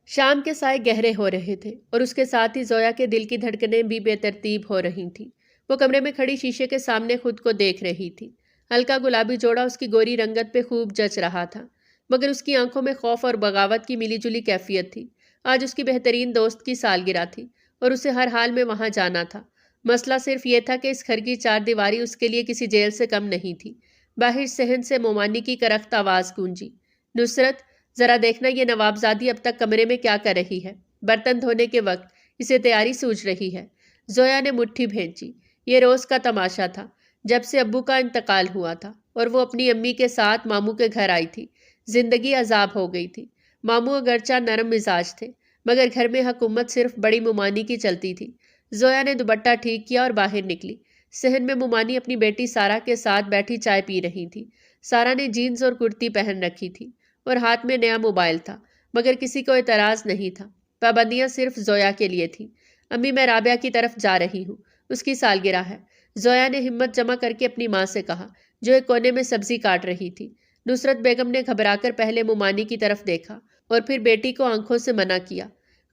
شام کے سائے گہرے ہو رہے تھے اور اس کے ساتھ ہی زویا کے دل کی دھڑکنیں بھی بے ترتیب ہو رہی تھیں۔ وہ کمرے میں کھڑی شیشے کے سامنے خود کو دیکھ رہی تھی۔ ہلکا گلابی جوڑا اس کی گوری رنگت پہ خوب جچ رہا تھا، مگر اس کی آنکھوں میں خوف اور بغاوت کی ملی جلی کیفیت تھی۔ آج اس کی بہترین دوست کی سالگرہ تھی اور اسے ہر حال میں وہاں جانا تھا۔ مسئلہ صرف یہ تھا کہ اس گھر کی چار دیواری اس کے لیے کسی جیل سے کم نہیں تھی۔ باہر صحن سے مومانی کی کرخت آواز گونجی، نصرت، ذرا دیکھنا یہ نوابزادی اب تک کمرے میں کیا کر رہی ہے۔ برتن دھونے کے وقت اسے تیاری سوچ رہی ہے۔ زویا نے مٹھی بھینچی۔ یہ روز کا تماشا تھا جب سے ابو کا انتقال ہوا تھا اور وہ اپنی امی کے ساتھ ماموں کے گھر آئی تھی۔ زندگی عذاب ہو گئی تھی۔ ماموں اگرچہ نرم مزاج تھے، مگر گھر میں حکومت صرف بڑی مومانی کی چلتی تھی۔ زویا نے دوپٹہ ٹھیک کیا اور باہر نکلی۔ صحن میں مومانی اپنی بیٹی سارا کے ساتھ بیٹھی چائے پی رہی تھی۔ سارا نے جینز اور کرتی پہن رکھی تھی اور ہاتھ میں نیا موبائل تھا، مگر کسی کو اعتراض نہیں تھا۔ پابندیاں صرف زویا کے لیے تھیں۔ امی، میں رابعہ کی طرف جا رہی ہوں، اس کی سالگرہ ہے، زویا نے ہمت جمع کر کے اپنی ماں سے کہا، جو ایک کونے میں سبزی کاٹ رہی تھی۔ نصرت بیگم نے گھبرا کر پہلے مومانی کی طرف دیکھا اور پھر بیٹی کو آنکھوں سے منع کیا۔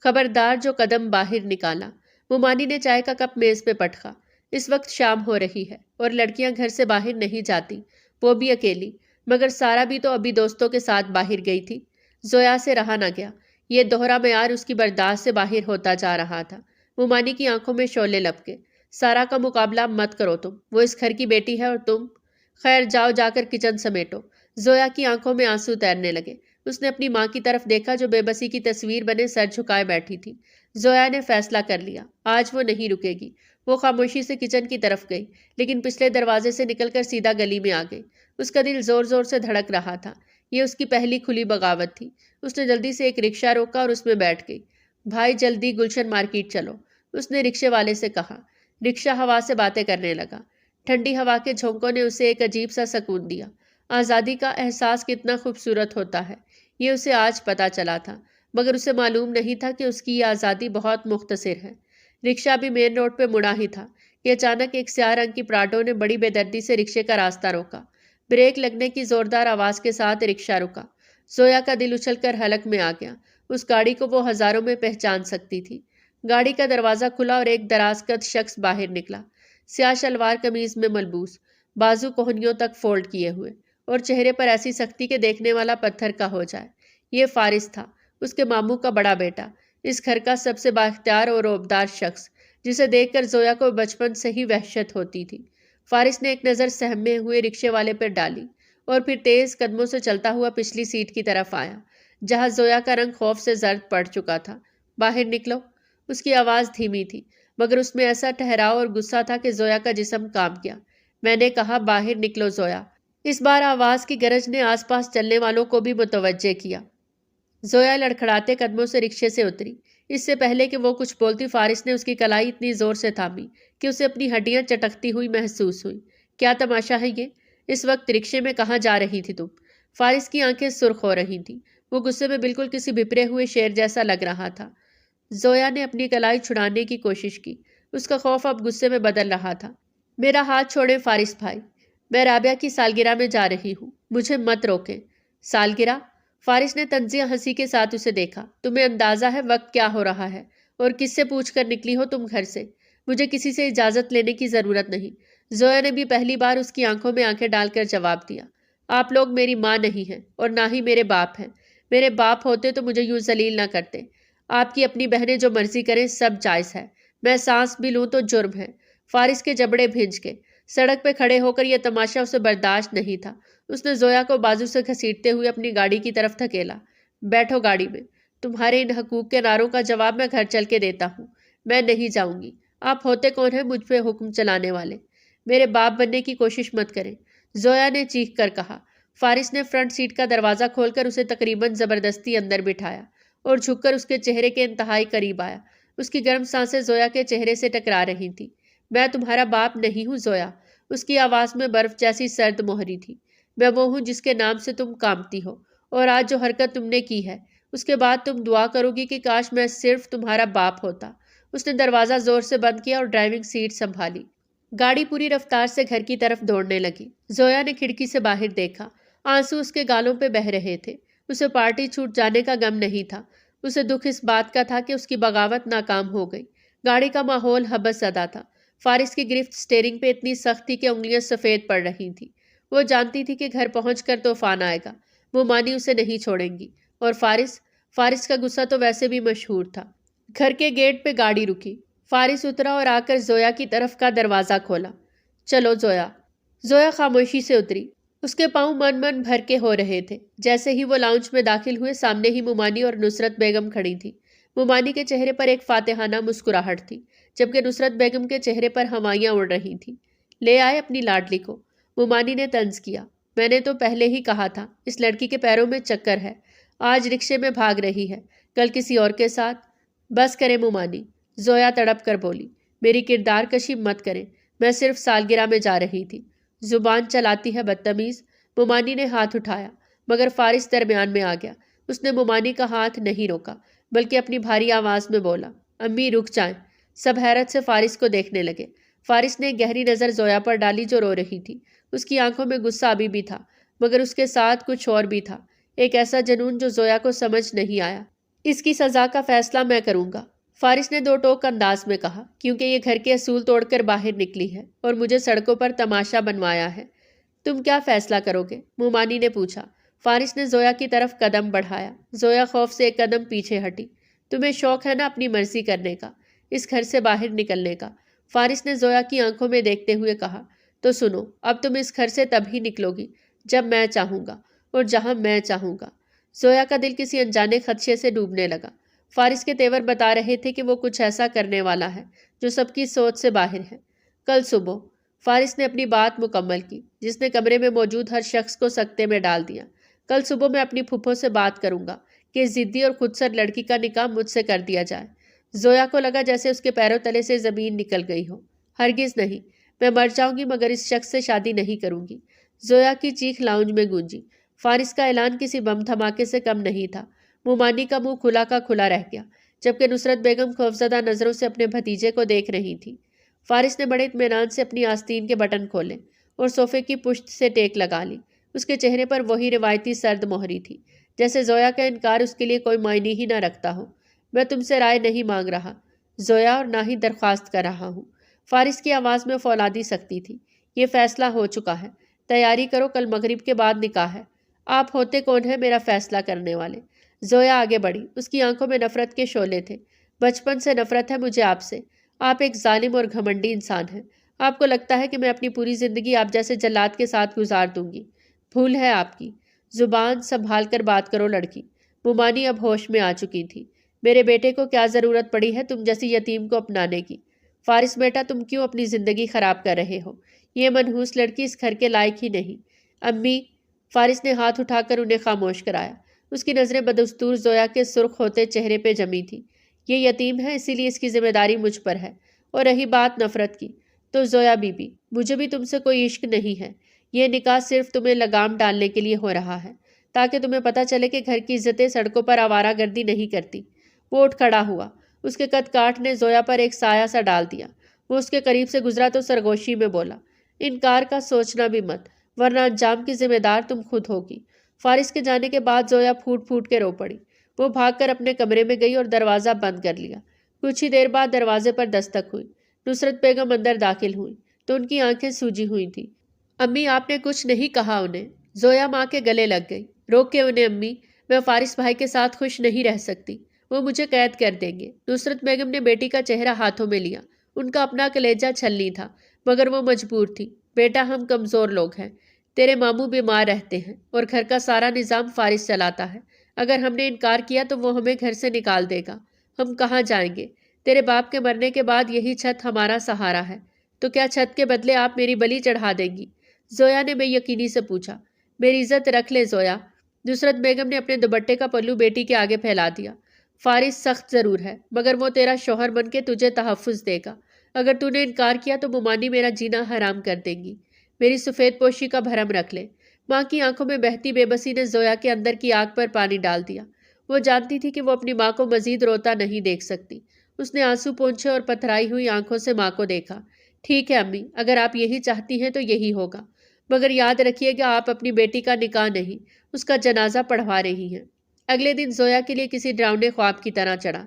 خبردار، جو قدم باہر نکالا۔ مومانی نے چائے کا کپ میز پہ پٹکا۔ اس وقت شام ہو رہی ہے اور لڑکیاں گھر سے باہر نہیں جاتی، وہ بھی اکیلی، مگر سارا بھی تو ابھی دوستوں کے ساتھ باہر گئی تھی۔ زویا سے رہا نہ گیا۔ یہ دوہرا معیار اس کی برداشت سے باہر ہوتا جا رہا تھا۔ مومانی کی آنکھوں میں شعلے لپکے۔ سارا کا مقابلہ مت کرو تم، وہ اس گھر کی بیٹی ہے اور تم… خیر، جاؤ جا کر کچن سمیٹو۔ زویا کی آنکھوں میں آنسو تیرنے لگے۔ اس نے اپنی ماں کی طرف دیکھا جو بے بسی کی تصویر بنے سر جھکائے بیٹھی تھی۔ زویا نے فیصلہ کر لیا، آج وہ نہیں رکے گی۔ وہ خاموشی سے کچن کی طرف گئی، لیکن پچھلے دروازے سے نکل کر سیدھا گلی میں آ گئی۔ اس کا دل زور زور سے دھڑک رہا تھا۔ یہ اس کی پہلی کھلی بغاوت تھی۔ اس نے جلدی سے ایک رکشہ روکا اور اس میں بیٹھ گئی۔ بھائی، جلدی گلشن مارکیٹ چلو، اس نے رکشے والے سے کہا۔ رکشہ ہوا سے باتیں کرنے لگا۔ ٹھنڈی ہوا کے جھونکوں نے اسے ایک عجیب سا سکون دیا۔ آزادی کا احساس کتنا خوبصورت ہوتا ہے، یہ اسے آج پتہ چلا تھا، مگر اسے معلوم نہیں تھا کہ اس کی یہ آزادی بہت مختصر ہے۔ رکشہ بھی مین روڈ پہ مڑا ہی تھا کہ اچانک ایک سیاہ رنگ کی پراڈو نے بڑی بے دردی سے رکشے کا راستہ روکا۔ بریک لگنے کی زوردار آواز کے ساتھ رکشہ رکا۔ زویا کا دل اچھل کر حلق میں آ گیا۔ اس گاڑی کو وہ ہزاروں میں پہچان سکتی تھی۔ گاڑی کا دروازہ کھلا اور ایک دراز قد شخص باہر نکلا، سیاہ شلوار قمیض میں ملبوس، بازو کوہنیوں تک فولڈ کیے ہوئے، اور چہرے پر ایسی سختی کہ دیکھنے والا پتھر کا ہو جائے۔ یہ فارس تھا، اس کے ماموں کا بڑا بیٹا، اس گھر کا سب سے بااختیار اور رعبدار شخص، جسے دیکھ کر زویا کو بچپن سے ہی وحشت ہوتی تھی۔ فارس نے ایک نظر سہمے ہوئے رکشے والے پر ڈالی اور پھر تیز قدموں سے چلتا ہوا پچھلی سیٹ کی طرف آیا، جہاں زویا کا رنگ خوف سے زرد پڑ چکا تھا۔ باہر نکلو، اس کی آواز دھیمی تھی، مگر اس میں ایسا ٹھہراؤ اور غصہ تھا کہ زویا کا جسم کانپ گیا۔ میں نے کہا باہر نکلو زویا۔ اس بار آواز کی گرج نے آس پاس چلنے والوں کو بھی متوجہ کیا۔ زویا لڑکھڑاتے قدموں سے رکشے سے اتری۔ اس سے پہلے کہ وہ کچھ بولتی، فارس نے اس کی کلائی اتنی زور سے تھامی کہ اسے اپنی ہڈیاں چٹکتی ہوئی محسوس ہوئی۔ کیا تماشا ہے یہ؟ اس وقت رکشے میں کہاں جا رہی تھی تم؟ فارس کی آنکھیں سرخ ہو رہی تھیں۔ وہ غصے میں بالکل کسی بھپرے ہوئے شیر جیسا لگ رہا تھا۔ زویا نے اپنی کلائی چھڑانے کی کوشش کی۔ اس کا خوف اب غصے میں بدل رہا تھا۔ میرا ہاتھ چھوڑیں فارس بھائی، میں رابعہ کی سالگرہ میں جا رہی ہوں، مجھے مت روکیں۔ سالگرہ؟ فارس نے طنزیہ ہنسی کے ساتھ اسے دیکھا۔ تمہیں اندازہ ہے وقت کیا ہو رہا ہے اور کس سے پوچھ کر نکلی ہو تم گھر سے؟ مجھے کسی سے اجازت لینے کی ضرورت نہیں۔ زویا نے بھی پہلی بار اس کی آنکھوں میں آنکھیں ڈال کر جواب دیا۔ آپ لوگ میری ماں نہیں ہیں اور نہ ہی میرے باپ ہیں۔ میرے باپ ہوتے تو مجھے یوں ذلیل نہ کرتے۔ آپ کی اپنی بہنیں جو مرضی کریں سب جائز ہے، میں سانس بھی لوں تو جرم ہے۔ فارس کے جبڑے بھنج کے سڑک پہ کھڑے ہو کر یہ تماشا اسے برداشت نہیں تھا۔ اس نے زویا کو بازو سے گھسیٹتے ہوئے اپنی گاڑی کی طرف دھکیلا۔ بیٹھو گاڑی میں، تمہارے ان حقوق کے نعروں کا جواب میں گھر چل کے دیتا ہوں۔ میں نہیں جاؤں گی۔ آپ ہوتے کون ہیں مجھ پہ حکم چلانے والے؟ میرے باپ بننے کی کوشش مت کریں، زویا نے چیخ کر کہا۔ فارس نے فرنٹ سیٹ کا دروازہ کھول کر اسے تقریباً زبردستی اندر بٹھایا اور جھک کر اس کے چہرے کے انتہائی قریب آیا۔ اس کی گرم سانسیں زویا کے چہرے سے ٹکرا رہی تھیں۔ میں تمہارا باپ نہیں ہوں زویا۔ اس کی آواز میں برف جیسی سرد مہری تھی۔ میں وہ ہوں جس کے نام سے تم کانپتی ہو، اور آج جو حرکت تم نے کی ہے اس کے بعد تم دعا کرو گی کہ کاش میں صرف تمہارا باپ ہوتا۔ اس نے دروازہ زور سے بند کیا اور ڈرائیونگ سیٹ سنبھالی۔ گاڑی پوری رفتار سے گھر کی طرف دوڑنے لگی۔ زویا نے کھڑکی سے باہر دیکھا۔ آنسو اس کے گالوں پہ بہہ رہے تھے۔ اسے پارٹی چھوٹ جانے کا غم نہیں تھا، اسے دکھ اس بات کا تھا کہ اس کی بغاوت ناکام ہو گئی۔ گاڑی کا ماحول حبس زدہ تھا۔ فارس کی گرفت سٹیئرنگ پہ اتنی سخت تھی کہ انگلیاں سفید پڑ رہی تھیں۔ وہ جانتی تھی کہ گھر پہنچ کر طوفان آئے گا، وہ مانی اسے نہیں چھوڑیں گی۔ اور فارس کا غصہ تو ویسے بھی مشہور تھا۔ گھر کے گیٹ پہ گاڑی رکی۔ فارس اترا اور آ کر زویا کی طرف کا دروازہ کھولا۔ چلو زویا۔ زویا خاموشی سے اتری۔ اس کے پاؤں من بھر کے ہو رہے تھے۔ جیسے ہی وہ لاؤنج میں داخل ہوئے، سامنے ہی مومانی اور نصرت بیگم کھڑی تھی۔ مومانی کے چہرے پر ایک فاتحانہ مسکراہٹ تھی، جبکہ نصرت بیگم کے چہرے پر ہوائیاں اڑ رہی تھیں۔ لے آئے اپنی لاڈلی کو، مومانی نے طنز کیا۔ میں نے تو پہلے ہی کہا تھا، اس لڑکی کے پیروں میں چکر ہے۔ آج رکشے میں بھاگ رہی ہے، کل کسی اور کے ساتھ۔ بس کرے مومانی، زویا تڑپ کر بولی۔ میری کردار کشی مت کریں، میں صرف سالگرہ میں جا رہی تھی۔ زبان چلاتی ہے بدتمیز۔ مومانی نے ہاتھ اٹھایا، مگر فارس درمیان میں آ گیا۔ اس نے مومانی کا ہاتھ نہیں روکا، بلکہ اپنی بھاری آواز میں بولا، امی رک جائیں۔ سب حیرت سے فارس کو دیکھنے لگے۔ فارس نے ایک گہری نظر زویا پر ڈالی جو رو رہی تھی۔ اس کی آنکھوں میں غصہ ابھی بھی تھا، مگر اس کے ساتھ کچھ اور بھی تھا، ایک ایسا جنون جو زویا کو سمجھ نہیں آیا۔ اس کی سزا کا فیصلہ میں کروں گا، فارس نے دو ٹوک انداز میں کہا، کیونکہ یہ گھر کے اصول توڑ کر باہر نکلی ہے اور مجھے سڑکوں پر تماشا بنوایا ہے۔ تم کیا فیصلہ کرو گے؟ مومانی نے پوچھا۔ فارس نے زویا کی طرف قدم بڑھایا۔ زویا خوف سے ایک قدم پیچھے ہٹی۔ تمہیں شوق ہے نا اپنی مرضی کرنے کا، اس گھر سے باہر نکلنے کا؟ فارس نے زویا کی آنکھوں میں دیکھتے ہوئے کہا۔ تو سنو، اب تم اس گھر سے تب ہی نکلو گی جب میں چاہوں گا اور جہاں میں چاہوں گا۔ زویا کا دل کسی انجانے خدشے سے ڈوبنے لگا۔ فارس کے تیور بتا رہے تھے کہ وہ کچھ ایسا کرنے والا ہے جو سب کی سوچ سے باہر ہے۔ کل صبح، فارس نے اپنی بات مکمل کی، جس نے کمرے میں موجود ہر شخص کو سکتے میں ڈال دیا۔ کل صبح میں اپنی پھپھو سے بات کروں گا کہ اس ضدی اور خودسر لڑکی کا نکاح مجھ سے کر دیا جائے۔ زویا کو لگا جیسے اس کے پیروں تلے سے زمین نکل گئی ہو۔ ہرگز نہیں، میں مر جاؤں گی مگر اس شخص سے شادی نہیں کروں گی۔ زویا کی چیخ لاؤنج میں گونجی۔ فارس کا اعلان کسی بم دھماکے سے کم نہیں تھا۔ مومانی کا منہ کھلا کا کھلا رہ گیا، جبکہ نصرت بیگم خوفزدہ نظروں سے اپنے بھتیجے کو دیکھ رہی تھی۔ فارس نے بڑے اطمینان سے اپنی آستین کے بٹن کھولے اور صوفے کی پشت سے ٹیک لگا لی۔ اس کے چہرے پر وہی روایتی سرد مہری تھی، جیسے زویا کا انکار اس کے لیے کوئی معنی ہی نہ رکھتا ہو۔ میں تم سے رائے نہیں مانگ رہا زویا، اور نہ ہی درخواست کر رہا ہوں۔ فارس کی آواز میں فولادی سختی تھی۔ یہ فیصلہ ہو چکا ہے، تیاری کرو، کل مغرب کے بعد نکاح ہے۔ آپ ہوتے کون ہیں میرا فیصلہ کرنے والے؟ زویا آگے بڑھی، اس کی آنکھوں میں نفرت کے شعلے تھے۔ بچپن سے نفرت ہے مجھے آپ سے۔ آپ ایک ظالم اور گھمنڈی انسان ہیں۔ آپ کو لگتا ہے کہ میں اپنی پوری زندگی آپ جیسے جلاد کے ساتھ گزار دوں گی۔ بھول ہے آپ کی۔ زبان سنبھال کر بات کرو لڑکی۔ مومانی اب ہوش میں آ چکی تھی۔ میرے بیٹے کو کیا ضرورت پڑی ہے تم جیسی یتیم کو اپنانے کی؟ فارس بیٹا، تم کیوں اپنی زندگی خراب کر رہے ہو؟ یہ منحوس لڑکی اس گھر کے لائق ہی نہیں۔ امی، فارس نے ہاتھ اٹھا کر انہیں خاموش کرایا۔ اس کی نظریں بدستور زویا کے سرخ ہوتے چہرے پہ جمی تھی۔ یہ یتیم ہے، اسی لیے اس کی ذمہ داری مجھ پر ہے۔ اور رہی بات نفرت کی، تو زویا بی بی، مجھے بھی تم سے کوئی عشق نہیں ہے۔ یہ نکاح صرف تمہیں لگام ڈالنے کے لیے ہو رہا ہے، تاکہ تمہیں پتہ چلے کہ گھر کی عزتیں سڑکوں پر آوارہ گردی نہیں کرتی۔ وہ اٹھ کھڑا ہوا۔ اس کے قد کاٹ نے زویا پر ایک سایہ سا ڈال دیا۔ وہ اس کے قریب سے گزرا تو سرگوشی میں بولا، انکار کا سوچنا بھی مت، ورنہ انجام کی ذمہ دار تم خود ہوگی۔ فارس کے جانے کے بعد زویا پھوٹ پھوٹ کے رو پڑی۔ وہ بھاگ کر اپنے کمرے میں گئی اور دروازہ بند کر لیا۔ کچھ ہی دیر بعد دروازے پر دستک ہوئی۔ نصرت بیگم اندر داخل ہوئی تو ان کی آنکھیں سوجی ہوئی تھیں۔ امی، آپ نے کچھ نہیں کہا انہیں؟ زویا ماں کے گلے لگ گئی۔ روک کے انہیں امی، میں فارس بھائی کے ساتھ خوش نہیں رہ سکتی، وہ مجھے قید کر دیں گے۔ نصرت بیگم نے بیٹی کا چہرہ ہاتھوں میں لیا۔ ان کا اپنا کلیجہ چھلنی تھا، مگر وہ مجبور تھی۔ بیٹا، ہم کمزور لوگ ہیں، تیرے ماموں بیمار رہتے ہیں اور گھر کا سارا نظام فارس چلاتا ہے۔ اگر ہم نے انکار کیا تو وہ ہمیں گھر سے نکال دے گا۔ ہم کہاں جائیں گے؟ تیرے باپ کے مرنے کے بعد یہی چھت ہمارا سہارا ہے، تو کیا چھت کے بدلے آپ میری بلی چڑھا دیں گی؟ زویا نے بے یقینی سے پوچھا۔ میری عزت رکھ لے زویا۔ نصرت بیگم نے اپنے دوپٹے کا پلو بیٹی کے آگے پھیلا دیا۔ فارس سخت ضرور ہے، مگر وہ تیرا شوہر بن کے تجھے تحفظ دے گا۔ اگر تو نے انکار کیا تو مومانی میرا جینا حرام کر دیں گی۔ میری سفید پوشی کا بھرم رکھ لے۔ ماں کی آنکھوں میں بہتی بے بسی نے زویا کے اندر کی آگ پر پانی ڈال دیا۔ وہ جانتی تھی کہ وہ اپنی ماں کو مزید روتا نہیں دیکھ سکتی۔ اس نے آنسو پونچھے اور پتھرائی ہوئی آنکھوں سے ماں کو دیکھا۔ ٹھیک ہے امی، اگر آپ یہی چاہتی ہیں تو یہی ہوگا، مگر یاد رکھیے گا آپ اپنی بیٹی کا نکاح نہیں، اس کا جنازہ پڑھوا رہی ہیں۔ اگلے دن زویا کے لیے کسی ڈراؤنے خواب کی طرح چڑھا۔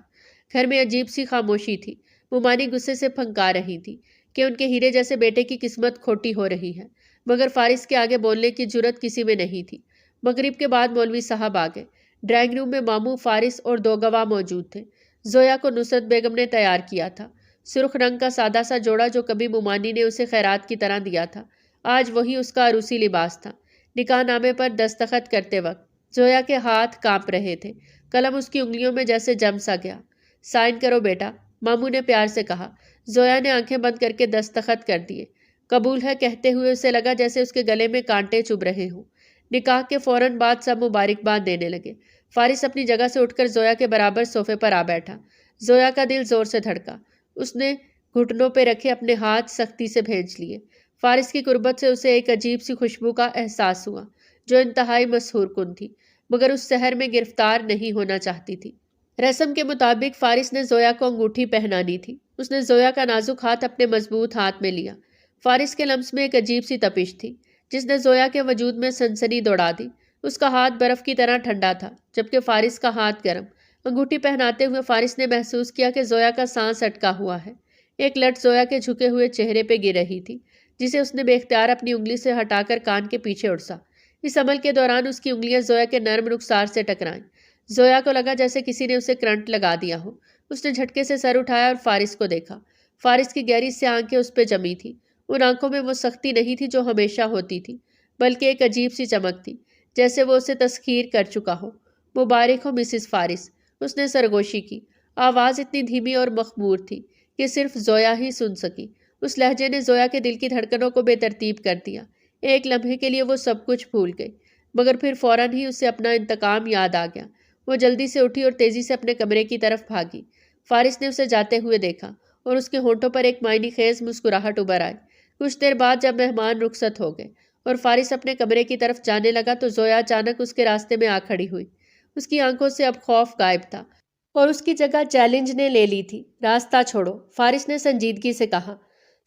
گھر میں عجیب سی خاموشی تھی۔ مومانی غصے سے پھنکا رہی تھی کہ ان کے ہیرے جیسے بیٹے کی قسمت کھوٹی ہو رہی ہے، مگر فارس کے آگے بولنے کی جرت کسی میں نہیں تھی۔ مغرب کے بعد مولوی صاحب آ گئے۔ ڈرائنگ روم میں ماموں، فارس اور 2 گواہ موجود تھے۔ زویا کو نصرت بیگم نے تیار کیا تھا۔ سرخ رنگ کا سادہ سا جوڑا جو کبھی مومانی نے اسے خیرات کی طرح دیا تھا، آج وہی اس کا عروسی لباس تھا۔ نکاح نامے پر دستخط کرتے وقت زویا کے ہاتھ کانپ رہے تھے، قلم اس کی انگلیوں میں جیسے جم سا گیا۔ سائن کرو بیٹا، ماموں نے پیار سے کہا۔ زویا نے آنکھیں بند کر کے دستخط کر دیے۔ قبول ہے کہتے ہوئے اسے لگا جیسے اس کے گلے میں کانٹے چبھ رہے ہوں۔ نکاح کے فوراً بعد سب مبارکباد دینے لگے۔ فارس اپنی جگہ سے اٹھ کر زویا کے برابر صوفے پر آ بیٹھا۔ زویا کا دل زور سے دھڑکا۔ اس نے گھٹنوں پہ رکھے اپنے ہاتھ سختی سے بھینج لیے۔ فارس کی قربت سے اسے ایک عجیب سی خوشبو کا احساس ہوا جو انتہائی مسحور کن تھی، مگر اس سحر میں گرفتار نہیں ہونا چاہتی تھی۔ رسم کے مطابق فارس نے زویا کو انگوٹھی پہنانی تھی۔ اس نے زویا کا نازک ہاتھ اپنے مضبوط ہاتھ میں لیا۔ فارس کے لمس میں ایک عجیب سی تپش تھی جس نے زویا کے وجود میں سنسنی دوڑا دی۔ اس کا ہاتھ برف کی طرح ٹھنڈا تھا جبکہ فارس کا ہاتھ گرم۔ انگوٹھی پہناتے ہوئے فارس نے محسوس کیا کہ زویا کا سانس اٹکا ہوا ہے۔ ایک لٹ زویا کے جھکے ہوئے چہرے پہ گر رہی تھی جسے اس نے بے اختیار اپنی انگلی سے ہٹا کر کان کے پیچھے اڑسا۔ اس عمل کے دوران اس کی انگلیاں زویا کے نرم رخسار سے ٹکرائیں۔ زویا کو لگا جیسے کسی نے اسے کرنٹ لگا دیا ہو۔ اس نے جھٹکے سے سر اٹھایا اور فارس کو دیکھا۔ فارس کی گہری سی آنکھیں اس پہ جمی تھی۔ ان آنکھوں میں وہ سختی نہیں تھی جو ہمیشہ ہوتی تھی، بلکہ ایک عجیب سی چمک تھی جیسے وہ اسے تسخیر کر چکا ہو۔ مبارک ہو مسز فارس، اس نے سرگوشی کی۔ آواز اتنی دھیمی اور مخمور تھی کہ صرف زویا ہی سن سکی۔ اس لہجے نے زویا کے دل کی دھڑکنوں کو بے ترتیب کر دیا۔ ایک لمحے کے لیے وہ سب کچھ بھول گئی، مگر پھر فوراً ہی اسے اپنا انتقام یاد آ گیا۔ وہ جلدی سے اٹھی اور تیزی سے اپنے کمرے کی طرف بھاگی۔ فارس نے اسے جاتے ہوئے دیکھا اور اس کے ہونٹوں پر ایک معنی خیز مسکراہٹ ابھر آئی۔ کچھ دیر بعد جب مہمان رخصت ہو گئے اور فارس اپنے کمرے کی طرف جانے لگا تو زویا اچانک اس کے راستے میں آ کھڑی ہوئی۔ اس کی آنکھوں سے اب خوف غائب تھا اور اس کی جگہ چیلنج نے لے لی تھی۔ راستہ چھوڑو، فارس نے سنجیدگی سے کہا۔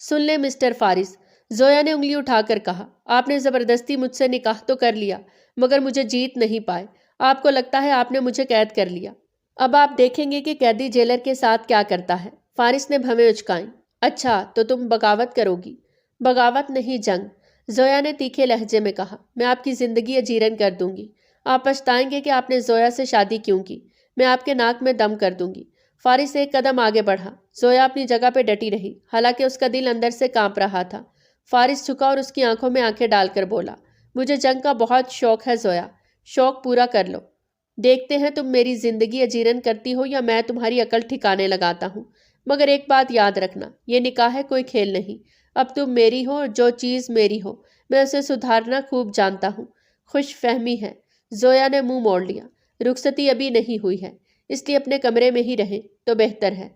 سن لیں مسٹر فارس، زویا نے انگلی اٹھا کر کہا، آپ نے زبردستی مجھ سے نکاح تو کر لیا مگر مجھے جیت نہیں پائے۔ آپ کو لگتا ہے آپ نے مجھے قید کر لیا۔ اب آپ دیکھیں گے کہ قیدی جیلر کے ساتھ کیا کرتا ہے۔ فارس نے بھویں اچکائیں۔ اچھا تو تم بغاوت کرو گی؟ بغاوت نہیں، جنگ، زویا نے تیکھے لہجے میں کہا۔ میں آپ کی زندگی اجیرن کر دوں گی۔ آپ پچھتائیں گے کہ آپ نے زویا سے شادی کیوں کی۔ میں آپ کے ناک میں دم کر دوں گی۔ فارس ایک قدم آگے بڑھا۔ زویا اپنی جگہ پہ ڈٹی رہی، حالانکہ اس کا دل اندر سے کانپ رہا تھا۔ فارس جھکا اور اس کی آنکھوں میں آنکھیں ڈال کر بولا، مجھے جنگ کا بہت شوق ہے زویا، شوق پورا کر لو۔ دیکھتے ہیں تم میری زندگی اجیرن کرتی ہو یا میں تمہاری عقل ٹھکانے لگاتا ہوں۔ مگر ایک بات یاد رکھنا، یہ نکاح ہے، کوئی کھیل نہیں۔ اب تم میری ہو اور جو چیز میری ہو میں اسے سدھارنا خوب جانتا ہوں۔ خوش فہمی ہے۔ زویا نے منہ موڑ لیا۔ رخصتی ابھی نہیں ہوئی ہے، اس لیے اپنے کمرے میں ہی رہیں تو بہتر ہے۔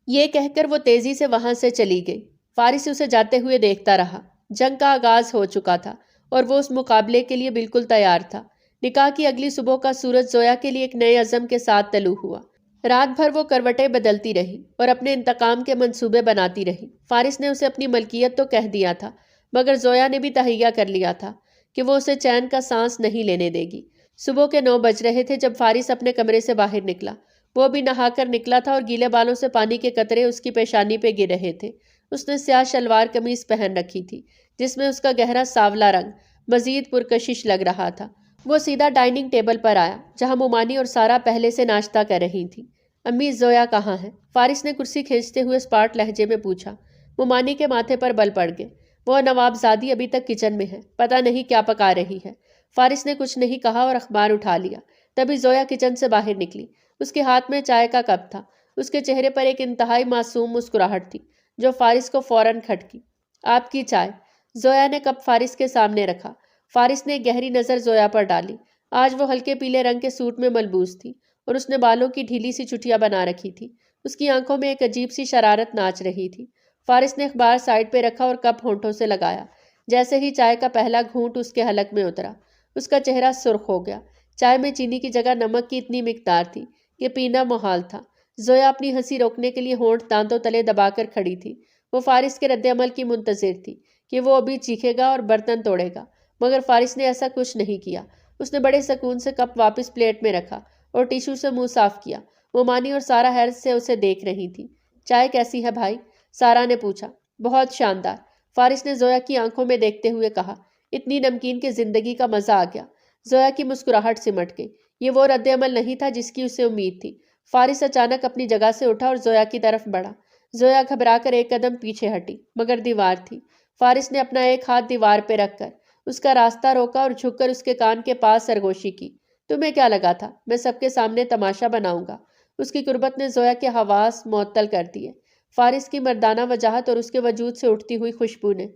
یہ کہہ کر وہ تیزی سے وہاں سے چلی گئی۔ فارس اسے جاتے ہوئے دیکھتا رہا۔ جنگ کا آغاز ہو چکا تھا اور وہ اس مقابلے کے لیے بالکل تیار تھا۔ نکاح کی اگلی صبح کا سورج زویا کے لیے ایک نئے عزم کے ساتھ طلوع ہوا۔ رات بھر وہ کروٹیں بدلتی رہی اور اپنے انتقام کے منصوبے بناتی رہی۔ فارس نے اسے اپنی ملکیت تو کہہ دیا تھا، مگر زویا نے بھی تہیہ کر لیا تھا کہ وہ اسے چین کا سانس نہیں لینے دے گی۔ صبح کے 9 بج رہے تھے جب فارس اپنے کمرے سے باہر نکلا۔ وہ بھی نہا کر نکلا تھا اور گیلے بالوں سے پانی کے قطرے اس کی پیشانی پہ گر رہے تھے۔ اس نے سیاہ شلوار قمیض پہن رکھی تھی جس میں اس کا گہرا سانولا رنگ مزید پرکشش لگ رہا تھا۔ وہ سیدھا ڈائننگ ٹیبل پر آیا جہاں مومانی اور سارا پہلے سے ناشتہ کر رہی تھیں۔ امی، زویا کہاں ہے؟ فارس نے کرسی کھینچتے ہوئے اسپاٹ لہجے میں پوچھا۔ مومانی کے ماتھے پر بل پڑ گئے۔ وہ نوابزادی ابھی تک کچن میں ہے، پتہ نہیں کیا پکا رہی ہے۔ فارس نے کچھ نہیں کہا اور اخبار اٹھا لیا۔ تبھی زویا کچن سے باہر نکلی۔ اس کے ہاتھ میں چائے کا کپ تھا۔ اس کے چہرے پر ایک انتہائی معصوم مسکراہٹ تھی جو فارس کو فوراً کھٹکی۔ آپ کی چائے۔ زویا نے کپ فارس کے سامنے رکھا۔ فارس نے ایک گہری نظر زویا پر ڈالی۔ آج وہ ہلکے پیلے رنگ کے سوٹ میں ملبوس تھی اور اس نے بالوں کی ڈھیلی سی چٹیاں بنا رکھی تھی۔ اس کی آنکھوں میں ایک عجیب سی شرارت ناچ رہی تھی۔ فارس نے اخبار سائڈ پہ رکھا اور کپ ہونٹوں سے لگایا۔ جیسے ہی چائے کا پہلا گھونٹ اس کے حلق میں اترا، اس کا چہرہ سرخ ہو گیا۔ چائے میں چینی کی جگہ نمک کی اتنی مقدار تھی کہ پینا محال تھا۔ زویا اپنی ہنسی روکنے کے لیے ہونٹ دانتوں تلے دبا کر کھڑی تھی۔ وہ فارس کے رد عمل کی منتظر تھی کہ وہ ابھی چیخے گا اور برتن توڑے گا، مگر فارس نے ایسا کچھ نہیں کیا۔ اس نے بڑے سکون سے کپ واپس پلیٹ میں رکھا اور ٹیشو سے منہ صاف کیا۔ مومانی اور سارا حیرت سے اسے دیکھ رہی تھی۔ چائے کیسی ہے بھائی؟ سارا نے پوچھا۔ بہت شاندار، فارس نے زویا کی آنکھوں میں دیکھتے ہوئے کہا۔ اتنی نمکین کہ زندگی کا مزہ آ گیا۔ زویا کی مسکراہٹ سمٹ گئی۔ یہ وہ رد عمل نہیں تھا جس کی اسے امید تھی۔ فارس اچانک اپنی جگہ سے اٹھا اور زویا کی طرف بڑھا۔ زویا گھبرا کر ایک قدم پیچھے ہٹی، مگر دیوار تھی۔ فارس نے اپنا ایک ہاتھ دیوار پہ رکھ کر اس کا راستہ روکا اور جھک کر اس کے کان کے پاس سرگوشی کی۔ تمہیں کیا لگا تھا میں سب کے سامنے تماشا بناؤں گا؟ اس کی قربت نے زویا کے حواس معطل کر دیے۔ فارس کی مردانہ وجاہت اور اس کے وجود سے اٹھتی ہوئی خوشبو نے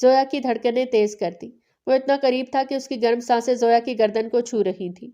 زویا کی دھڑکنیں تیز کر دی۔ وہ اتنا قریب تھا کہ اس کی گرم سانسیں زویا کی گردن کو چھو رہی تھیں۔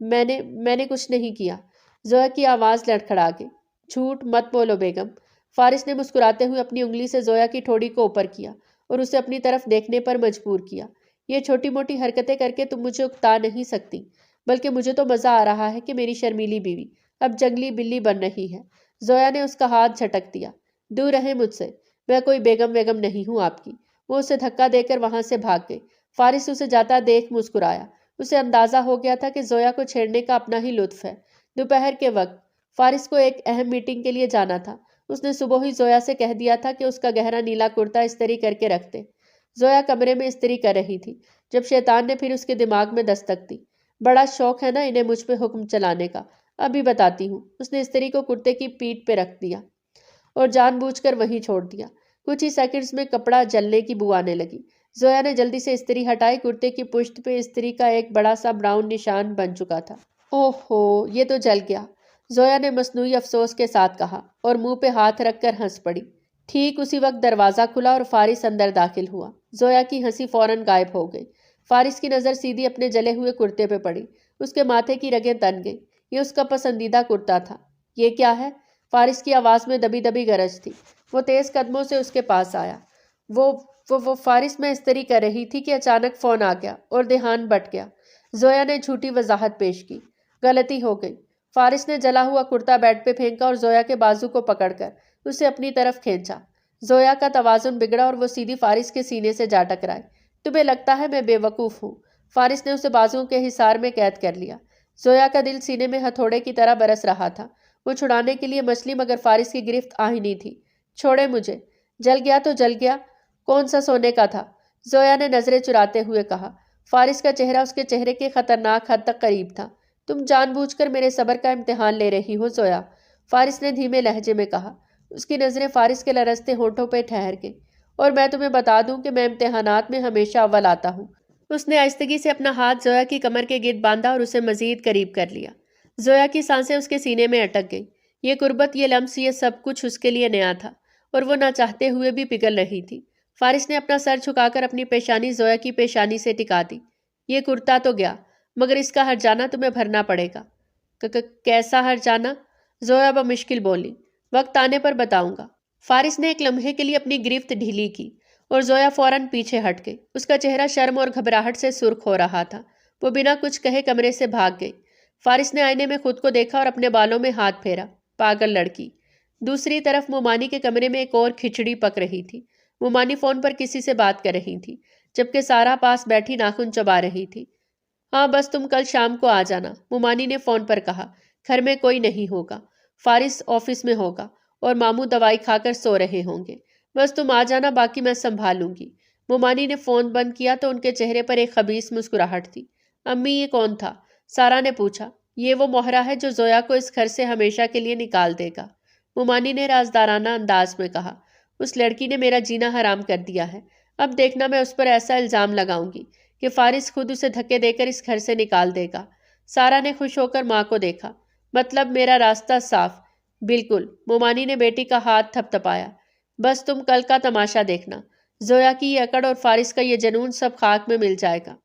میں نے کچھ نہیں کیا۔ زویا کی آواز لڑکھڑا گئی۔ جھوٹ مت بولو بیگم۔ فارس نے مسکراتے ہوئے اپنی انگلی سے زویا کی ٹھوڑی کو اوپر کیا اور اسے اپنی طرف دیکھنے پر مجبور کیا۔ یہ چھوٹی موٹی حرکتیں کر کے تم مجھے اکتا نہیں سکتی، بلکہ مجھے تو مزہ آ رہا ہے کہ میری شرمیلی بیوی اب جنگلی بلی بن رہی ہے۔ زویا نے اس کا ہاتھ جھٹک دیا۔ دور رہیں مجھ سے، میں کوئی بیگم نہیں ہوں آپ کی۔ وہ اسے دھکا دے کر وہاں سے بھاگ گئی۔ فارس اسے جاتا دیکھ مسکرایا۔ اسے اندازہ ہو گیا تھا کہ زویا کو چھیڑنے کا اپنا ہی لطف ہے۔ دوپہر کے وقت فارس کو ایک اہم میٹنگ کے لیے جانا تھا۔ اس نے صبح ہی زویا سے کہہ دیا تھا کہ اس کا گہرا نیلا کرتا استری کر کے رکھ دے۔ زویا کمرے میں استری کر رہی تھی جب شیطان نے پھر اس کے دماغ میں دستک دی۔ بڑا شوق ہے نا انہیں مجھ پہ حکم چلانے کا، ابھی بتاتی ہوں۔ اس نے استری کو کرتے کی پیٹھ پہ رکھ دیا اور جان بوجھ کر وہیں چھوڑ دیا۔ کچھ ہی سیکنڈز میں کپڑا جلنے کی بو آنے لگی۔ زویا نے جلدی سے استری ہٹائی۔ کرتے کی پشت پہ استری کا ایک بڑا سا براؤن نشان بن چکا تھا۔ اوہ ہو، یہ تو جل گیا، زویا نے مصنوعی افسوس کے ساتھ کہا اور منہ پہ ہاتھ رکھ کر ہنس پڑی۔ ٹھیک اسی وقت دروازہ کھلا اور فارس اندر داخل ہوا۔ زویا کی ہنسی فوراً غائب ہو گئی۔ فارس کی نظر سیدھی اپنے جلے ہوئے کرتے پہ پڑی۔ اس کے ماتھے کی رگیں تن گئی۔ یہ اس کا پسندیدہ کرتا تھا۔ یہ کیا ہے؟ فارس کی آواز میں دبی دبی گرج تھی۔ وہ تیز قدموں سے اس کے پاس آیا۔ وہ فارس میں استری کر رہی تھی کہ اچانک فون آ گیا اور دھیان بٹ گیا۔ زویا نے جھوٹی وضاحت پیش کی۔ غلطی ہو گئی۔ فارس نے جلا ہوا کرتا بیڈ پہ پھینکا اور زویا کے بازو کو پکڑ کر اسے اپنی طرف کھینچا۔ زویا کا توازن بگڑا اور وہ سیدھی فارس کے سینے سے جا ٹکرائی۔ تمہیں لگتا ہے میں بے وقوف ہوں؟ فارس نے اسے بازوؤں کے حصار میں قید کر لیا۔ زویا کا دل سینے میں ہتھوڑے کی طرح برس رہا تھا۔ وہ چھڑانے کے لیے مچلی مگر فارس کی گرفت آہنی تھی۔ چھوڑے مجھے۔ جل گیا تو جل گیا، کون سا سونے کا تھا؟ زویا نے نظریں چراتے ہوئے کہا۔ فارس کا چہرہ اس کے چہرے کے خطرناک حد تک قریب تھا۔ تم جان بوجھ کر میرے صبر کا امتحان لے رہی ہو زویا، فارس نے دھیمے لہجے میں کہا۔ اس کی نظریں فارس کے لرزتے ہونٹوں پہ ٹھہر گئیں۔ اور میں تمہیں بتا دوں کہ میں امتحانات میں ہمیشہ اول آتا ہوں۔ اس نے آہستگی سے اپنا ہاتھ زویا کی کمر کے گرد باندھا اور اسے مزید قریب کر لیا۔ زویا کی سانسیں اس کے سینے میں اٹک گئیں۔ یہ قربت، یہ لمس، یہ سب کچھ اس کے لیے نیا تھا اور وہ نہ چاہتے ہوئے بھی پگھل رہی تھی۔ فارس نے اپنا سر جھکا کر اپنی پیشانی زویا کی پیشانی سے ٹکا دی۔ یہ کرتا تو گیا، مگر اس کا ہرجانہ تمہیں بھرنا پڑے گا۔ کیسا ہرجانہ؟ زویا بمشکل بولی۔ وقت آنے پر بتاؤں گا۔ فارس نے ایک لمحے کے لیے اپنی گرفت ڈھیلی کی اور زویا فوراً پیچھے ہٹ گئی۔ اس کا چہرہ شرم اور گھبراہٹ سے سرخ ہو رہا تھا۔ وہ بنا کچھ کہے کمرے سے بھاگ گئی۔ فارس نے آئینے میں خود کو دیکھا اور اپنے بالوں میں ہاتھ پھیرا۔ پاگل لڑکی۔ دوسری طرف مومانی کے کمرے میں ایک اور کھچڑی پک رہی تھی۔ مومانی فون پر کسی سے بات کر رہی تھی، جبکہ سارا پاس بیٹھی ناخن چبا رہی تھی۔ ہاں بس تم کل شام کو آ جانا، مومانی نے فون پر کہا۔ گھر میں کوئی نہیں ہوگا، فارس آفس میں ہوگا اور ماموں دوائی کھا کر سو رہے ہوں گے۔ بس تم آ جانا، باقی میں سنبھالوں گی۔ مومانی نے فون بند کیا تو ان کے چہرے پر ایک خبیث مسکراہٹ تھی۔ امی یہ کون تھا؟ سارا نے پوچھا۔ یہ وہ مہرہ ہے جو زویا کو اس گھر سے ہمیشہ کے لیے نکال دے گا، مومانی نے رازدارانہ انداز میں کہا۔ اس لڑکی نے میرا جینا حرام کر دیا ہے۔ اب دیکھنا میں اس پر ایسا الزام لگاؤں گی کہ فارس خود اسے دھکے دے کر اس گھر سے نکال دے گا۔ سارا نے خوش ہو کر ماں کو دیکھا۔ مطلب میرا راستہ صاف؟ بالکل، مومانی نے بیٹی کا ہاتھ تھپ تھپایا۔ بس تم کل کا تماشا دیکھنا، زویا کی یہ اکڑ اور فارس کا یہ جنون سب خاک میں مل جائے گا۔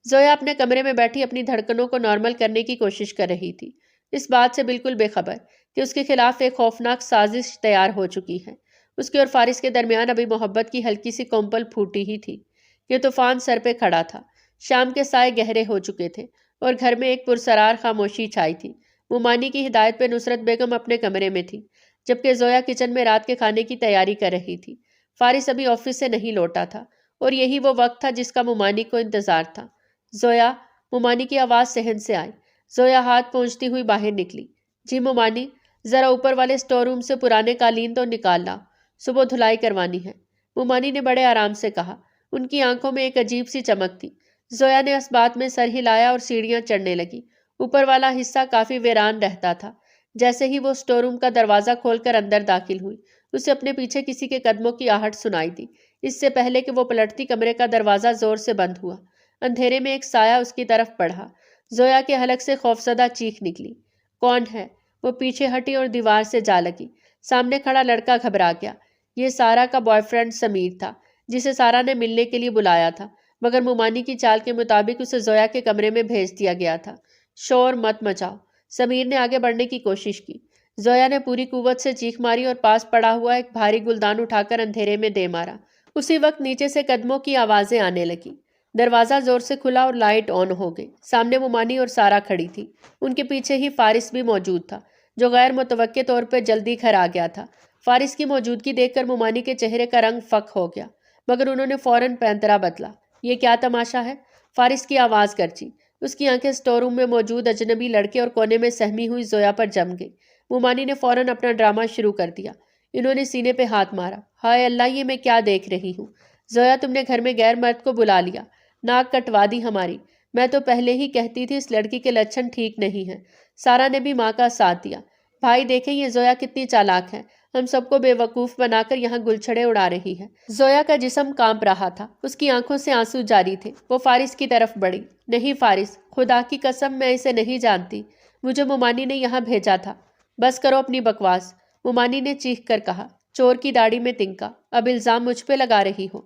زویا اپنے کمرے میں بیٹھی اپنی دھڑکنوں کو نارمل کرنے کی کوشش کر رہی تھی، اس بات سے بالکل بے خبر کہ اس کے خلاف ایک خوفناک سازش تیار ہو چکی ہے۔ اس کے اور فارس کے درمیان ابھی محبت کی ہلکی سی کمپل پھوٹی ہی تھی۔ یہ طوفان سر پہ کھڑا تھا۔ شام کے سائے گہرے ہو چکے تھے اور گھر میں ایک پرسرار خاموشی چھائی تھی۔ مومانی کی ہدایت پہ نصرت بیگم اپنے کمرے میں تھی، جبکہ زویا کچن میں رات کے کھانے کی تیاری کر رہی تھی۔ فارس ابھی آفس سے نہیں لوٹا تھا اور یہی وہ وقت تھا جس کا مومانی کو انتظار تھا۔ زویا، مومانی کی آواز صحن سے آئی۔ زویا ہاتھ پہنچتی ہوئی باہر نکلی۔ جی مومانی، ذرا اوپر والے اسٹور روم سے پرانے قالین تو نکال لا، صبح دھلائی کروانی ہے، مومانی نے بڑے آرام سے کہا۔ ان کی آنکھوں میں ایک عجیب سی چمک تھی۔ زویا نے اس بات میں سر ہلایا اور سیڑھیاں چڑھنے لگی۔ اوپر والا حصہ کافی ویران رہتا تھا۔ جیسے ہی وہ اسٹور روم کا دروازہ کھول کر اندر داخل ہوئی، اسے اپنے پیچھے کسی کے قدموں کی آہٹ سنائی دی۔ اس سے پہلے کہ وہ پلٹتی، کمرے کا دروازہ زور سے بند ہوا۔ اندھیرے میں ایک سایہ اس کی طرف بڑھا۔ زویا کے حلق سے خوفزدہ چیخ نکلی۔ کون ہے؟ وہ پیچھے ہٹی اور دیوار سے جا لگی۔ سامنے کھڑا لڑکا گھبرا گیا۔ یہ سارا کا بوائے فرینڈ سمیر تھا، جسے سارا نے ملنے کے لیے بلایا تھا، مگر مومانی کی چال کے مطابق اسے زویا کے کمرے میں بھیج دیا گیا تھا۔ شور مت مچاؤ، سمیر نے آگے بڑھنے کی کوشش کی۔ زویا نے پوری قوت سے چیخ ماری اور پاس پڑا ہوا ایک بھاری گلدان اٹھا کر اندھیرے میں دے مارا۔ اسی وقت نیچے سے قدموں کی آوازیں آنے لگی۔ دروازہ زور سے کھلا اور لائٹ آن ہو گئی۔ سامنے مومانی اور سارا کھڑی تھی۔ ان کے پیچھے ہی فارس بھی موجود تھا، جو غیر متوقع طور پہ جلدی گھر آ گیا تھا۔ فارس کی موجودگی دیکھ کر مومانی کے چہرے کا رنگ فک ہو گیا، مگر انہوں نے فوراً پینترا بدلا۔ یہ کیا تماشا ہے؟ فارس کی آواز گرجی۔ اس کی آنکھیں اسٹور روم میں موجود اجنبی لڑکے اور کونے میں سہمی ہوئی زویا پر جم گئی۔ مومانی نے فوراً اپنا ڈرامہ شروع کر دیا۔ انہوں نے سینے پہ ہاتھ مارا۔ ہائے اللہ، یہ میں کیا دیکھ رہی ہوں؟ زویا، تم نے گھر میں غیر مرد کو بلا لیا، ناک کٹوا دی ہماری۔ میں تو پہلے ہی کہتی تھی اس لڑکی کے لچھن ٹھیک نہیں ہیں۔ سارا نے بھی ماں کا ساتھ دیا۔ بھائی دیکھیں یہ زویا کتنی چالاک ہے، ہم سب کو بے وقوف بنا کر یہاں گلچھڑے اڑا رہی ہے۔ زویا کا جسم کانپ رہا تھا، اس کی آنکھوں سے آنسو جاری تھے۔ وہ فارس کی طرف بڑھی۔ نہیں فارس، خدا کی قسم میں اسے نہیں جانتی، مجھے مومانی نے یہاں بھیجا تھا۔ بس کرو اپنی بکواس، مومانی نے چیخ کر کہا۔ چور کی داڑھی میں تنکا، اب الزام مجھ پہ لگا رہی ہو؟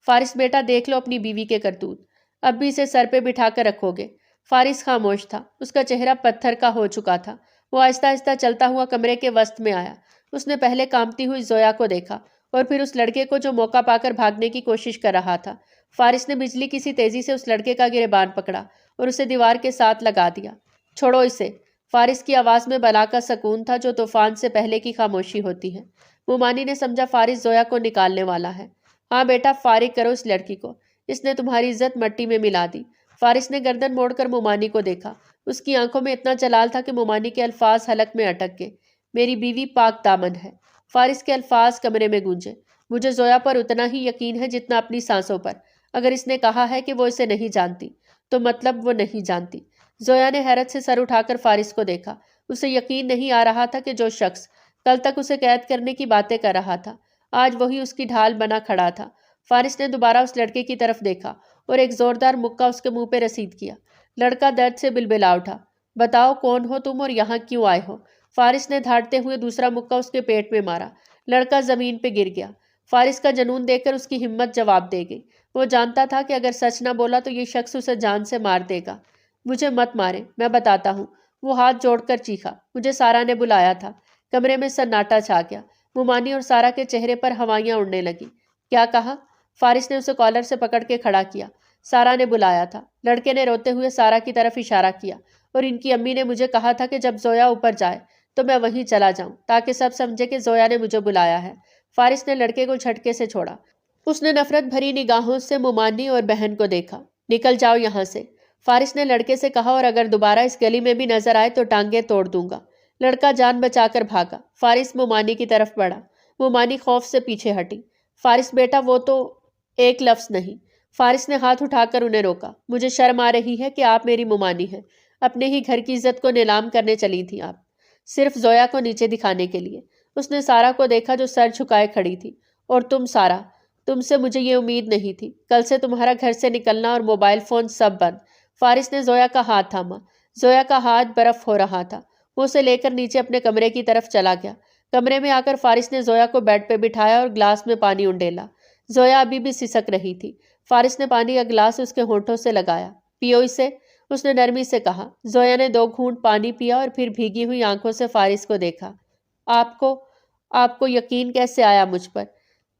فارس بیٹا دیکھ لو اپنی بیوی کے کرتوت، اب بھی اسے سر پہ بٹھا کر رکھو گے؟ فارس خاموش تھا، اس کا چہرہ پتھر کا ہو چکا تھا۔ وہ آہستہ آہستہ چلتا ہوا کمرے کے وسط میں آیا۔ اس نے پہلے کانپتی ہوئی زویا کو دیکھا اور پھر اس لڑکے کو جو موقع پا کر بھاگنے کی کوشش کر رہا تھا۔ فارس نے بجلی کسی تیزی سے اس لڑکے کا گریبان پکڑا اور اسے دیوار کے ساتھ لگا دیا۔ چھوڑو اسے، فارس کی آواز میں بلا کا سکون تھا جو طوفان سے پہلے کی خاموشی ہوتی ہے۔ مومانی نے سمجھا فارس زویا کو نکالنے والا ہے۔ ہاں بیٹا، فارغ کرو اس لڑکی کو، اس نے تمہاری عزت مٹی میں ملا دی۔ فارس نے گردن موڑ کر مومانی کو دیکھا۔ اس کی آنکھوں میں اتنا جلال تھا کہ مومانی کے الفاظ حلق میں اٹک گئے۔ میری بیوی پاک دامن ہے۔ فارس کے الفاظ کمرے میں گونجے۔ مجھے زویا پر اتنا ہی یقین ہے جتنا اپنی سانسوں پر۔ اگر اس نے کہا ہے کہ وہ اسے نہیں جانتی، تو مطلب وہ نہیں جانتی۔ زویا نے حیرت سے سر اٹھا کر فارس کو دیکھا۔ اسے یقین نہیں آ رہا تھا کہ جو شخص کل تک اسے قید کرنے کی باتیں کر رہا تھا، آج وہی اس کی ڈھال بنا کھڑا تھا۔ فارس نے دوبارہ اس لڑکے کی طرف دیکھا اور ایک زوردار مکہ اس کے منہ پہ رسید کیا۔ لڑکا درد سے بلبلا اٹھا۔ بتاؤ کون ہو تم اور یہاں کیوں آئے ہو؟ فارس نے دھاڑتے ہوئے دوسرا مکہ اس کے پیٹ میں مارا۔ لڑکا زمین پہ گر گیا۔ فارس کا جنون دیکھ کر اس کی ہمت جواب دے گئی۔ وہ جانتا تھا کہ اگر سچ نہ بولا تو یہ شخص اسے جان سے مار دے گا۔ مجھے مت مارے، میں بتاتا ہوں، وہ ہاتھ جوڑ کر چیخا۔ مجھے سارا نے بلایا تھا۔ کمرے میں سناٹا چھا گیا۔ مومانی اور سارا کے چہرے پر ہوائیاں اڑنے لگی۔ کیا کہا؟ فارس نے اسے کالر سے پکڑ کے کھڑا کیا۔ سارا نے بلایا تھا، لڑکے نے روتے ہوئے سارا کی طرف اشارہ کیا، اور ان کی امی نے مجھے کہا تھا کہ جب زویا اوپر جائے تو میں وہیں چلا جاؤں تاکہ سب سمجھے کہ زویا نے مجھے بلایا ہے۔ فارس نے لڑکے کو جھٹکے سے چھوڑا۔ اس نے نفرت بھری نگاہوں سے مومانی اور بہن کو دیکھا۔ نکل جاؤ یہاں سے، فارس نے لڑکے سے کہا، اور اگر دوبارہ اس گلی میں بھی نظر آئے تو ٹانگیں توڑ دوں گا۔ لڑکا جان بچا کر بھاگا۔ فارس مومانی کی طرف بڑھا۔ مومانی خوف سے پیچھے ہٹی۔ فارس بیٹا وہ تو ایک لفظ نہیں۔ فارس نے ہاتھ اٹھا کر انہیں روکا۔ مجھے شرم آ رہی ہے کہ آپ میری مومانی ہیں، اپنے ہی گھر کی عزت کو نیلام کرنے چلی تھی آپ، صرف زویا کو نیچے دکھانے کے لیے۔ اس نے سارا کو دیکھا جو سر جھکائے کھڑی تھی۔ اور تم سارا، تم سے مجھے یہ امید نہیں تھی، کل سے تمہارا گھر سے نکلنا اور موبائل فون سب بند۔ فارس نے زویا کا ہاتھ تھاما۔ زویا کا ہاتھ برف ہو رہا تھا۔ وہ اسے لے کر نیچے اپنے کمرے کی طرف چلا گیا۔ کمرے میں آ کر فارس نے زویا کو بیڈ پہ بٹھایا اور گلاس میں پانی انڈیلا۔ زویا ابھی بھی سسک رہی تھی۔ فارس نے پانی کا گلاس اس کے ہونٹوں سے لگایا۔ پیو اسے، اس نے نرمی سے کہا۔ زویا نے 2 گھونٹ پانی پیا اور پھر بھیگی ہوئی آنکھوں سے فارس کو دیکھا۔ آپ کو یقین کیسے آیا مجھ پر؟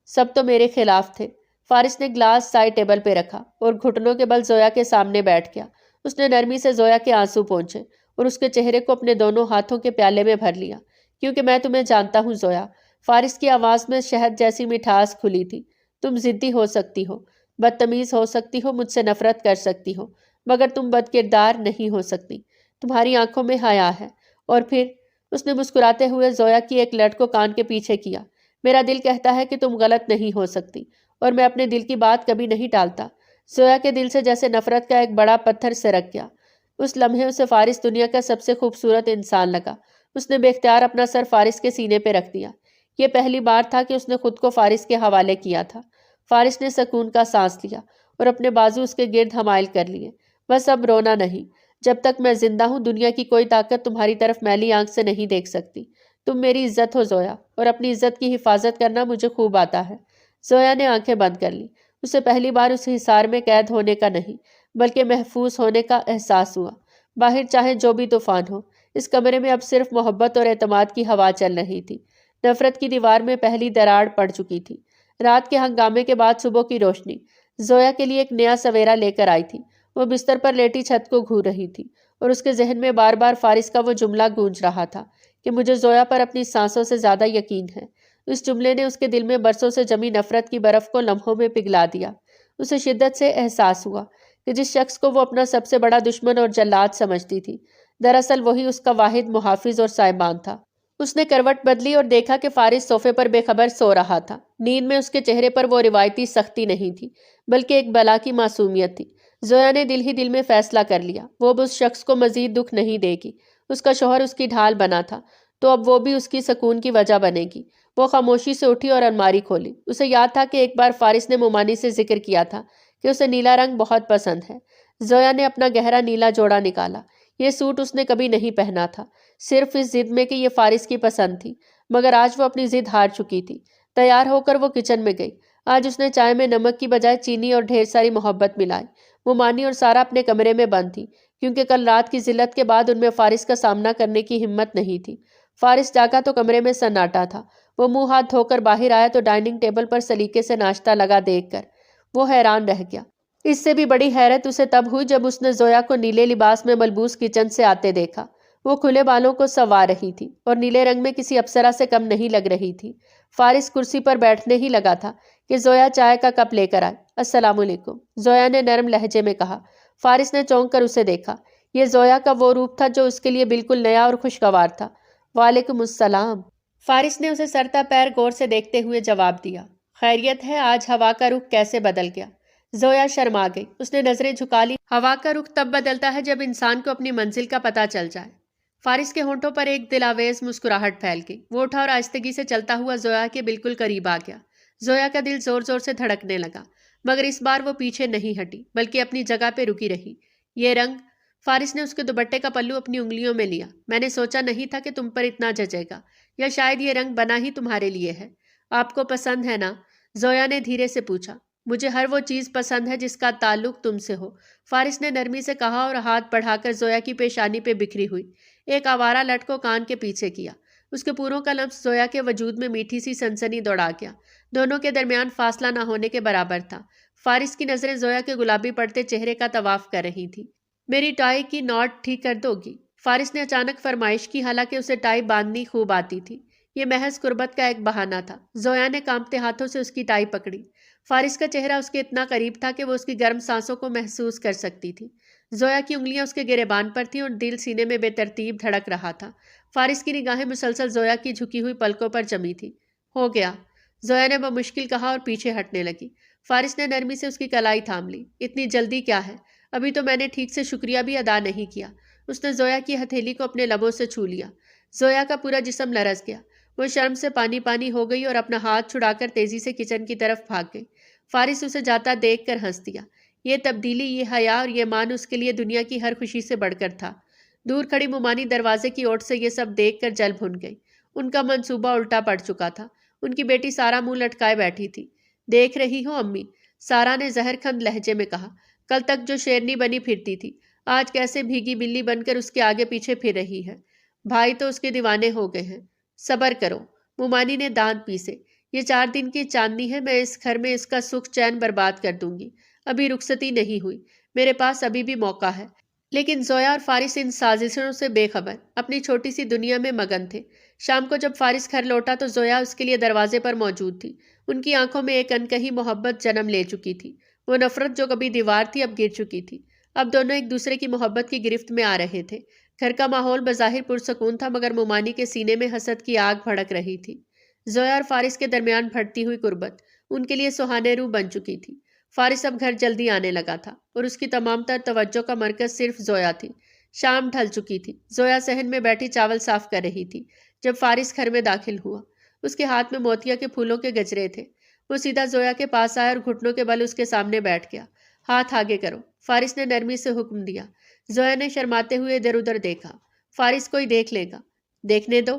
سب تو میرے خلاف تھے۔ فارس نے گلاس سائڈ ٹیبل پہ رکھا اور گھٹنوں کے بل زویا کے سامنے بیٹھ گیا۔ اس نے نرمی سے زویا کے آنسو پونچھے اور اس کے چہرے کو اپنے دونوں ہاتھوں کے پیالے میں بھر لیا۔ کیونکہ میں تمہیں جانتا ہوں زویا، فارس کی آواز میں شہد جیسی مٹھاس کھلی تھی۔ تم ضدی ہو سکتی ہو، بدتمیز ہو سکتی ہو، مجھ سے نفرت کر سکتی ہو، مگر تم بد کردار نہیں ہو سکتی۔ تمہاری آنکھوں میں حیا ہے۔ اور پھر اس نے مسکراتے ہوئے زویا کی ایک لٹ کو کان کے پیچھے کیا۔ میرا دل کہتا ہے کہ تم غلط نہیں ہو سکتی، اور میں اپنے دل کی بات کبھی نہیں ٹالتا۔ زویا کے دل سے جیسے نفرت کا ایک بڑا پتھر سرک گیا۔ اس لمحے اسے فارس دنیا کا سب سے خوبصورت انسان لگا۔ اس نے بے اختیار اپنا سر فارس کے سینے پہ رکھ دیا۔ یہ پہلی بار تھا کہ اس نے خود کو فارس کے حوالے کیا تھا۔ فارس نے سکون کا سانس لیا اور اپنے بازو اس کے گرد حمائل کر لیے۔ بس اب رونا نہیں۔ جب تک میں زندہ ہوں دنیا کی کوئی طاقت تمہاری طرف میلی آنکھ سے نہیں دیکھ سکتی۔ تم میری عزت ہو زویا، اور اپنی عزت کی حفاظت کرنا مجھے خوب آتا ہے۔ زویا نے آنکھیں بند کر لی۔ اسے پہلی بار اس حصار میں قید ہونے کا نہیں بلکہ محفوظ ہونے کا احساس ہوا۔ باہر چاہے جو بھی طوفان ہو، اس کمرے میں اب صرف محبت اور اعتماد کی ہوا چل رہی تھی۔ نفرت کی دیوار میں پہلی دراڑ پڑ چکی تھی۔ رات کے ہنگامے کے بعد صبح کی روشنی زویا کے لیے ایک نیا سویرا لے کر آئی تھی۔ وہ بستر پر لیٹی چھت کو گھور رہی تھی اور اس کے ذہن میں بار بار فارس کا وہ جملہ گونج رہا تھا کہ مجھے زویا پر اپنی سانسوں سے زیادہ یقین ہے۔ اس جملے نے اس کے دل میں برسوں سے جمی نفرت کی برف کو لمحوں میں پگھلا دیا۔ اسے شدت سے احساس ہوا کہ جس شخص کو وہ اپنا سب سے بڑا دشمن اور جلاد سمجھتی تھی، دراصل وہی اس کا واحد محافظ اور سائبان تھا۔ اس نے کروٹ بدلی اور دیکھا کہ فارس صوفے پر بے خبر سو رہا تھا۔ نیند میں اس کے چہرے پر وہ روایتی سختی نہیں تھی بلکہ ایک بلا کی معصومیت تھی۔ زویا نے دل ہی دل میں فیصلہ کر لیا، وہ اب اس شخص کو مزید دکھ نہیں دے گی۔ اس کا شوہر اس کی ڈھال بنا تھا تو اب وہ بھی اس کی سکون کی وجہ بنے گی۔ وہ خاموشی سے اٹھی اور الماری کھولی۔ اسے یاد تھا کہ ایک بار فارس نے مومانی سے ذکر کیا تھا کہ اسے نیلا رنگ بہت پسند ہے۔ زویا نے اپنا گہرا نیلا جوڑا نکالا۔ یہ سوٹ اس نے کبھی نہیں پہنا تھا، صرف اس ضد میں کہ یہ فارس کی پسند تھی، مگر آج وہ اپنی ضد ہار چکی تھی۔ تیار ہو کر وہ کچن میں گئی۔ آج اس نے چائے میں نمک کی بجائے چینی اور ڈھیر ساری محبت ملائی۔ مومانی اور سارا اپنے کمرے میں بند تھی کیونکہ کل رات کی ذلت کے بعد ان میں فارس کا سامنا کرنے کی ہمت نہیں تھی۔ فارس جاگا تو کمرے میں سناٹا تھا۔ وہ منہ ہاتھ دھو کر باہر آیا تو ڈائننگ ٹیبل پر سلیقے سے ناشتہ لگا دیکھ کر وہ حیران رہ گیا۔ اس سے بھی بڑی حیرت اسے تب ہوئی جب اس نے زویا کو نیلے لباس میں ملبوس کچن سے آتے دیکھا۔ وہ کھلے بالوں کو سنوار رہی تھی اور نیلے رنگ میں کسی اپسرا سے کم نہیں لگ رہی تھی۔ فارس کرسی پر بیٹھنے ہی لگا تھا کہ زویا چائے کا کپ لے کر آئے۔ السلام علیکم، زویا نے نرم لہجے میں کہا۔ فارس نے چونک کر اسے دیکھا۔ یہ زویا کا وہ روپ تھا جو اس کے لیے بالکل نیا اور خوشگوار تھا۔ وعلیکم السلام، فارس نے اسے سر تا پیر غور سے دیکھتے ہوئے جواب دیا۔ خیریت ہے؟ آج ہوا کا رخ کیسے بدل گیا؟ زویا شرما گئی۔ اس نے نظریں جھکا لی۔ ہوا کا رخ تب بدلتا ہے جب انسان کو اپنی منزل کا پتہ چل جائے۔ فارس کے ہونٹوں پر ایک دلاویز مسکراہٹ پھیل گئی۔ وہ اٹھا اور آہستگی سے چلتا ہوا زویا کے بالکل قریب آ گیا۔ زویا کا دل زور زور سے دھڑکنے لگا، مگر اس بار وہ پیچھے نہیں ہٹی بلکہ اپنی جگہ پہ رکی رہی۔ یہ رنگ، فارس نے اس کے دوپٹے کا پلو اپنی انگلیوں میں لیا، میں نے سوچا نہیں تھا کہ تم پر اتنا جچے گا، یا شاید یہ رنگ بنا ہی تمہارے لیے ہے۔ آپ کو پسند ہے نا؟ زویا نے دھیرے سے پوچھا۔ مجھے ہر وہ چیز پسند ہے جس کا تعلق تم سے ہو، فارس نے نرمی سے کہا اور ہاتھ بڑھا کر زویا کی پیشانی پہ بکھری ہوئی ایک آوارہ لٹ کو کان کے پیچھے کیا۔ اس کے پوروں کا لمس زویا کے وجود میں میٹھی سی سنسنی دوڑا گیا۔ دونوں کے درمیان فاصلہ نہ ہونے کے برابر تھا۔ فارس کی نظریں زویا کے گلابی پڑتے چہرے کا طواف کر رہی تھی۔ میری ٹائی کی ناٹ ٹھیک کر دو گی؟ فارس نے اچانک فرمائش کی، حالانکہ اسے ٹائی باندھنی خوب آتی تھی۔ یہ محض قربت کا ایک بہانہ تھا۔ زویا نے کانپتے ہاتھوں سے اس کی ٹائی پکڑی۔ فارس کا چہرہ اس کے اتنا قریب تھا کہ وہ اس کی گرم سانسوں کو محسوس کر سکتی تھی۔ زویا کی انگلیاں اس کے گریبان پر تھیں اور دل سینے میں بے ترتیب دھڑک رہا تھا۔ فارس کی نگاہیں مسلسل زویا کی جھکی ہوئی پلکوں پر جمی تھی۔ ہو گیا، زویا نے بمشکل کہا اور پیچھے ہٹنے لگی۔ فارس نے نرمی سے اس کی کلائی تھام لی۔ اتنی جلدی کیا ہے؟ ابھی تو میں نے ٹھیک سے شکریہ بھی ادا نہیں کیا۔ اس نے زویا کی ہتھیلی کو اپنے لبوں سے چھو لیا۔ زویا کا پورا جسم لرز گیا۔ وہ شرم سے پانی پانی ہو گئی اور اپنا ہاتھ چھڑا کر تیزی سے کچن کی طرف بھاگ گئی۔ فارس اسے جاتا دیکھ کر ہنس دیا۔ یہ تبدیلی، یہ حیا اور یہ مان اس کے لیے دنیا کی ہر خوشی سے بڑھ کر تھا۔ دور کھڑی مومانی دروازے کی اوٹ سے یہ سب دیکھ کر جل بھن گئی۔ ان کا منصوبہ الٹا پڑ چکا تھا۔ ان کی بیٹی سارا منہ لٹکائے بیٹھی تھی۔ دیکھ رہی ہوں امی، سارا نے زہر کھند لہجے میں کہا۔ کل تک جو شیرنی بنی پھرتی تھی، آج کیسے بھیگی بلی بن کر اس کے آگے پیچھے پھر رہی ہے۔ بھائی تو اس کے دیوانے ہو گئے ہیں۔ صبر کرو، مومانی نے دانت پیسے۔ یہ 4 دن کی چاندنی ہے، میں اس گھر میں اس کا سکھ چین برباد کر دوں گی۔ ابھی رخصتی نہیں ہوئی، میرے پاس ابھی بھی موقع ہے۔ لیکن زویا اور فارس ان سازشوں سے بے خبر، اپنی چھوٹی سی دنیا میں مگن تھے۔ شام کو جب فارس گھر لوٹا تو زویا اس کے لیے دروازے پر موجود تھی۔ ان کی آنکھوں میں ایک انکہی محبت جنم لے چکی تھی۔ وہ نفرت جو کبھی دیوار تھی اب گر چکی تھی۔ اب دونوں ایک دوسرے کی محبت کی گرفت میں آ رہے تھے۔ گھر کا ماحول بظاہر پرسکون تھا، مگر مومانی کے سینے میں حسد کی آگ بھڑک رہی تھی۔ زویا اور فارس کے درمیان بڑھتی ہوئی قربت ان کے لیے سہانے روح بن چکی تھی۔ فارس اب گھر جلدی آنے لگا تھا اور اس کی تمام تر توجہ کا مرکز صرف زویا تھی۔ شام ڈھل چکی تھی۔ زویا صحن میں بیٹھی چاول صاف کر رہی تھی جب فارس گھر میں داخل ہوا۔ اس کے ہاتھ میں موتیا کے پھولوں کے گجرے تھے۔ وہ سیدھا زویا کے پاس آیا اور گھٹنوں کے بل اس کے سامنے بیٹھ گیا۔ ہاتھ آگے کرو، فارس نے نرمی سے حکم دیا۔ زویا نے شرماتے ہوئے ادھر ادھر دیکھا۔ فارس کوئی دیکھ لے گا۔ دیکھنے دو۔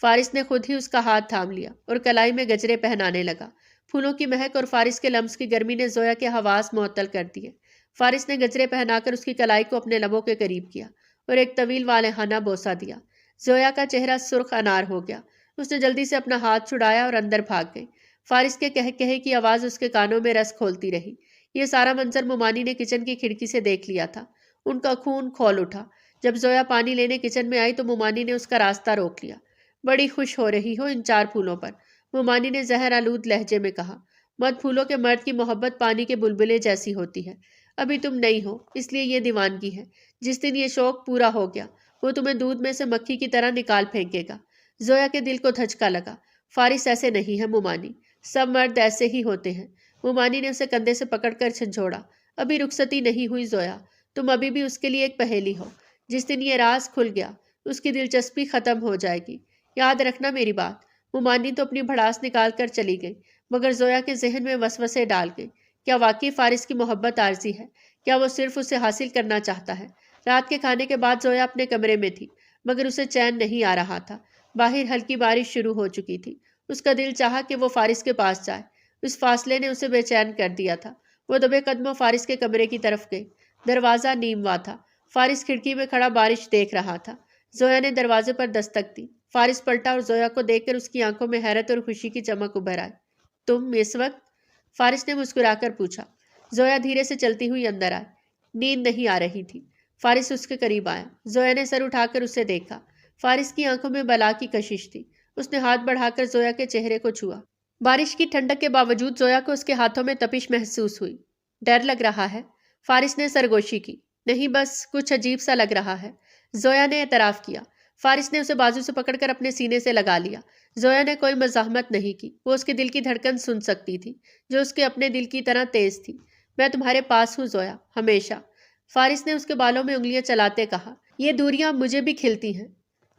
فارس نے خود ہی اس کا ہاتھ تھام لیا اور کلائی میں گجرے پہنانے لگا۔ پھولوں کی مہک اور فارس کے لمس کی گرمی نے زویا کے حواس معطل کر دیے۔ فارس نے گجرے پہنا کر اس کی کلائی کو اپنے لبوں کے قریب کیا اور ایک طویل والہانہ بوسہ دیا۔ زویا کا چہرہ سرخ انار ہو گیا۔ اس نے جلدی سے اپنا ہاتھ چھڑایا اور اندر بھاگ گئی۔ فارس کے کہے کی آواز اس کے کانوں میں رس کھولتی رہی۔ یہ سارا منظر مومانی نے کچن کی کھڑکی سے دیکھ لیا تھا۔ ان کا خون کھول اٹھا۔ جب زویا پانی لینے کچن میں آئی تو مومانی نے اس کا راستہ روک لیا۔ بڑی خوش ہو رہی ہو ان 4 پھولوں پر، مومانی نے زہر آلود لہجے میں کہا۔ مد پھولوں کے مرد کی محبت پانی کے بلبلے جیسی ہوتی ہے۔ ابھی تم نہیں ہو، اس لیے یہ دیوانگی ہے۔ جس دن یہ شوق پورا ہو گیا، وہ تمہیں دودھ میں سے مکھی کی طرح نکال پھینکے گا۔ زویا کے دل کو دھچکا لگا۔ فارس ایسے نہیں ہے مومانی، سب مرد ایسے ہی ہوتے ہیں۔ مومانی نے اسے کندھے سے پکڑ کر جھنجھوڑا۔ ابھی رخصتی نہیں ہوئی زویا، تم ابھی بھی اس کے لیے ایک پہیلی ہو۔ جس دن یہ راز کھل گیا، اس کی دلچسپی ختم ہو جائے گی۔ یاد رکھنا میری بات۔ مومانی تو اپنی بھڑاس نکال کر چلی گئی، مگر زویا کے ذہن میں وسوسے ڈال گئی۔ کیا واقعی فارس کی محبت عارضی ہے؟ کیا وہ صرف اسے حاصل کرنا چاہتا ہے؟ رات کے کھانے کے بعد زویا اپنے کمرے میں تھی، مگر اسے چین نہیں آ رہا تھا۔ باہر ہلکی بارش شروع ہو چکی تھی۔ اس کا دل چاہا کہ وہ فارس کے پاس جائے۔ اس فاصلے نے اسے بے چین کر دیا تھا۔ وہ دبے قدموں فارس کے کمرے کی طرف گئی۔ دروازہ نیم وا تھا۔ فارس کھڑکی میں کھڑا بارش دیکھ رہا تھا۔ زویا نے دروازے پر دستک دی۔ فارس پلٹا اور زویا کو دیکھ کر اس کی آنکھوں میں حیرت اور خوشی کی چمک ابھر آئی۔ تم اس وقت؟ فارس نے مسکرا کر پوچھا۔ زویا دھیرے سے چلتی ہوئی اندر آئی۔ نیند نہیں آ رہی تھی۔ فارس اس کے قریب آیا۔ زویا نے سر اٹھا کر اسے دیکھا۔ فارس کی آنکھوں میں بلا کی کشش تھی۔ اس نے ہاتھ بڑھا کر زویا کے چہرے کو چھوا۔ بارش کی ٹھنڈک کے باوجود زویا کو اس کے ہاتھوں میں تپش محسوس ہوئی۔ ڈر لگ رہا ہے؟ فارس نے سرگوشی کی۔ نہیں، بس کچھ عجیب سا لگ رہا ہے، زویا نے اعتراف کیا۔ فارس نے اسے بازو سے پکڑ کر اپنے سینے سے لگا لیا۔ زویا نے کوئی مزاحمت نہیں کی۔ وہ اس کے دل کی دھڑکن سن سکتی تھی، جو اس کے اپنے دل کی طرح تیز تھی۔ میں تمہارے پاس ہوں زویا، ہمیشہ۔ فارس نے اس کے بالوں میں انگلیاں چلاتے کہا۔ یہ دوریاں مجھے بھی کھلتی ہیں۔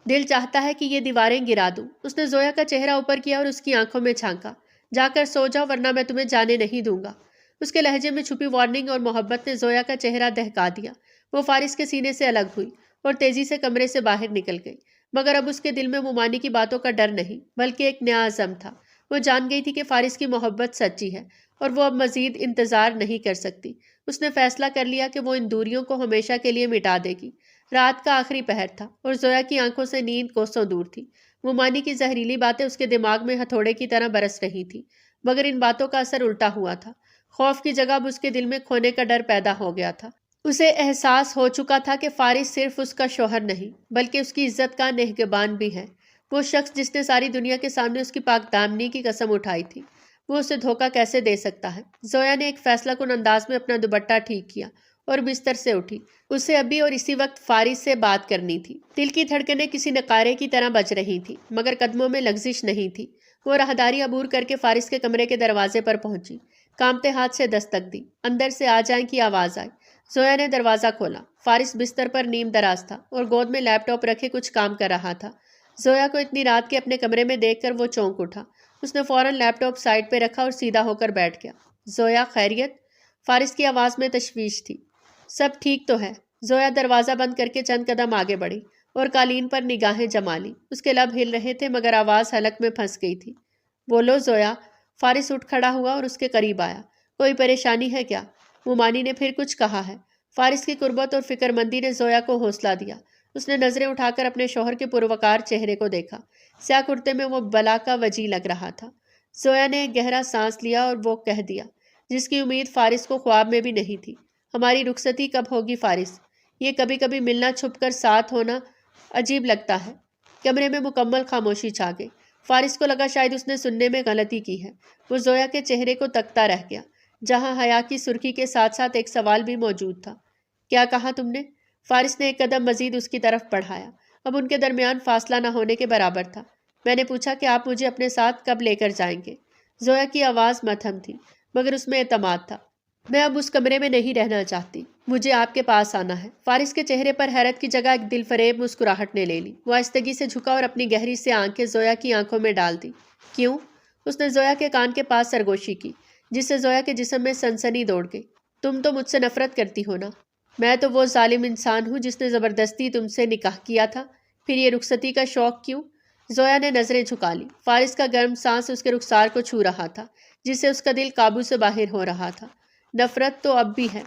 دل چاہتا ہے کہ یہ دیواریں گرا دوں۔ اس نے زویا کا چہرہ اوپر کیا اور اس کی آنکھوں میں جھانکا۔ جا کر سو جاؤ ورنہ میں تمہیں جانے نہیں دوں گا۔ اس کے لہجے میں چھپی وارننگ اور محبت نے زویا کا چہرہ دہکا دیا۔ وہ فارس کے سینے سے الگ ہوئی اور تیزی سے کمرے سے باہر نکل گئی، مگر اب اس کے دل میں مومانی کی باتوں کا ڈر نہیں، بلکہ ایک نیا عزم تھا۔ وہ جان گئی تھی کہ فارس کی محبت سچی ہے اور وہ اب مزید انتظار نہیں کر سکتی۔ اس نے فیصلہ کر لیا کہ وہ ان دوریوں کو ہمیشہ کے لیے مٹا دے گی۔ رات کا آخری پہر تھا اور زویا کی آنکھوں سے نیند کوسوں دور تھی۔ مومانی کی زہریلی باتیں اس کے دماغ میں ہتھوڑے کی طرح برس رہی تھی، مگر ان باتوں کا اثر الٹا ہوا تھا۔ خوف کی جگہ اب اس کے دل میں کھونے کا ڈر پیدا ہو گیا تھا۔ اسے احساس ہو چکا تھا کہ فارس صرف اس کا شوہر نہیں، بلکہ اس کی عزت کا نگہبان بھی ہے۔ وہ شخص جس نے ساری دنیا کے سامنے اس کی پاک دامنی کی قسم اٹھائی تھی، وہ اسے دھوکہ کیسے دے سکتا ہے؟ زویا نے ایک فیصلہ کن انداز میں اپنا دوپٹہ ٹھیک کیا اور بستر سے اٹھی۔ اسے ابھی اور اسی وقت فارس سے بات کرنی تھی۔ دل کی دھڑکنیں کسی نقارے کی طرح بج رہی تھی، مگر قدموں میں لغزش نہیں تھی۔ وہ راہداری عبور کر کے فارس کے کمرے کے دروازے پر پہنچی۔ کانپتے ہاتھ سے دستک دی۔ اندر سے آ جائیں کی آواز آئی۔ زویا نے دروازہ کھولا۔ فارس بستر پر نیم دراز تھا اور گود میں لیپ ٹاپ رکھے کچھ کام کر رہا تھا۔ زویا کو اتنی رات کے اپنے کمرے میں دیکھ کر وہ چونک اٹھا۔ اس نے فوراً لیپ ٹاپ سائڈ پہ رکھا اور سیدھا ہو کر بیٹھ گیا۔ زویا، خیریت؟ فارس کی آواز میں تشویش تھی۔ سب ٹھیک تو ہے۔ زویا دروازہ بند کر کے چند قدم آگے بڑھی اور قالین پر نگاہیں جما لی۔ اس کے لب ہل رہے تھے مگر آواز حلق میں پھنس گئی تھی۔ بولو زویا۔ فارس اٹھ کھڑا ہوا اور اس کے قریب آیا۔ کوئی پریشانی ہے کیا؟ مومانی نے پھر کچھ کہا ہے؟ فارس کی قربت اور فکر مندی نے زویا کو حوصلہ دیا۔ اس نے نظریں اٹھا کر اپنے شوہر کے پروقار چہرے کو دیکھا۔ سیاہ کرتے میں وہ بلا کا وجی لگ رہا تھا۔ زویا نے ایک گہرا سانس لیا اور وہ کہہ دیا، جس کی امید فارس کو خواب میں بھی نہیں تھی۔ ہماری رخصتی کب ہوگی فارس؟ یہ کبھی کبھی ملنا، چھپ کر ساتھ ہونا عجیب لگتا ہے۔ کمرے میں مکمل خاموشی چھا گئی۔ فارس کو لگا شاید اس نے سننے میں غلطی کی ہے۔ وہ زویا کے چہرے کو تکتا رہ گیا، جہاں حیا کی سرخی کے ساتھ ساتھ ایک سوال بھی موجود تھا۔ کیا کہا تم نے؟ فارس نے ایک قدم مزید اس کی طرف بڑھایا۔ اب ان کے درمیان فاصلہ نہ ہونے کے برابر تھا۔ میں نے پوچھا کہ آپ مجھے اپنے ساتھ کب لے کر جائیں گے؟ زویا کی آواز متھم تھی، مگر اس میں اعتماد تھا۔ میں اب اس کمرے میں نہیں رہنا چاہتی، مجھے آپ کے پاس آنا ہے۔ فارس کے چہرے پر حیرت کی جگہ ایک دل فریب مسکراہٹ نے لے لی۔ وہ آہستگی سے جھکا اور اپنی گہری سے آنکھیں زویا کی آنکھوں میں ڈال دی۔ کیوں؟ اس نے زویا کے کان کے پاس سرگوشی کی، جس سے زویا کے جسم میں سنسنی دوڑ گئی۔ تم تو مجھ سے نفرت کرتی ہو نا؟ میں تو وہ ظالم انسان ہوں جس نے زبردستی تم سے نکاح کیا تھا، پھر یہ رخصتی کا شوق کیوں؟ زویا نے نظریں جھکا لی۔ فارس کا گرم سانس اس کے رخسار کو چھو رہا تھا، جس سے اس کا دل قابو سے باہر ہو رہا تھا۔ نفرت تو اب بھی ہے،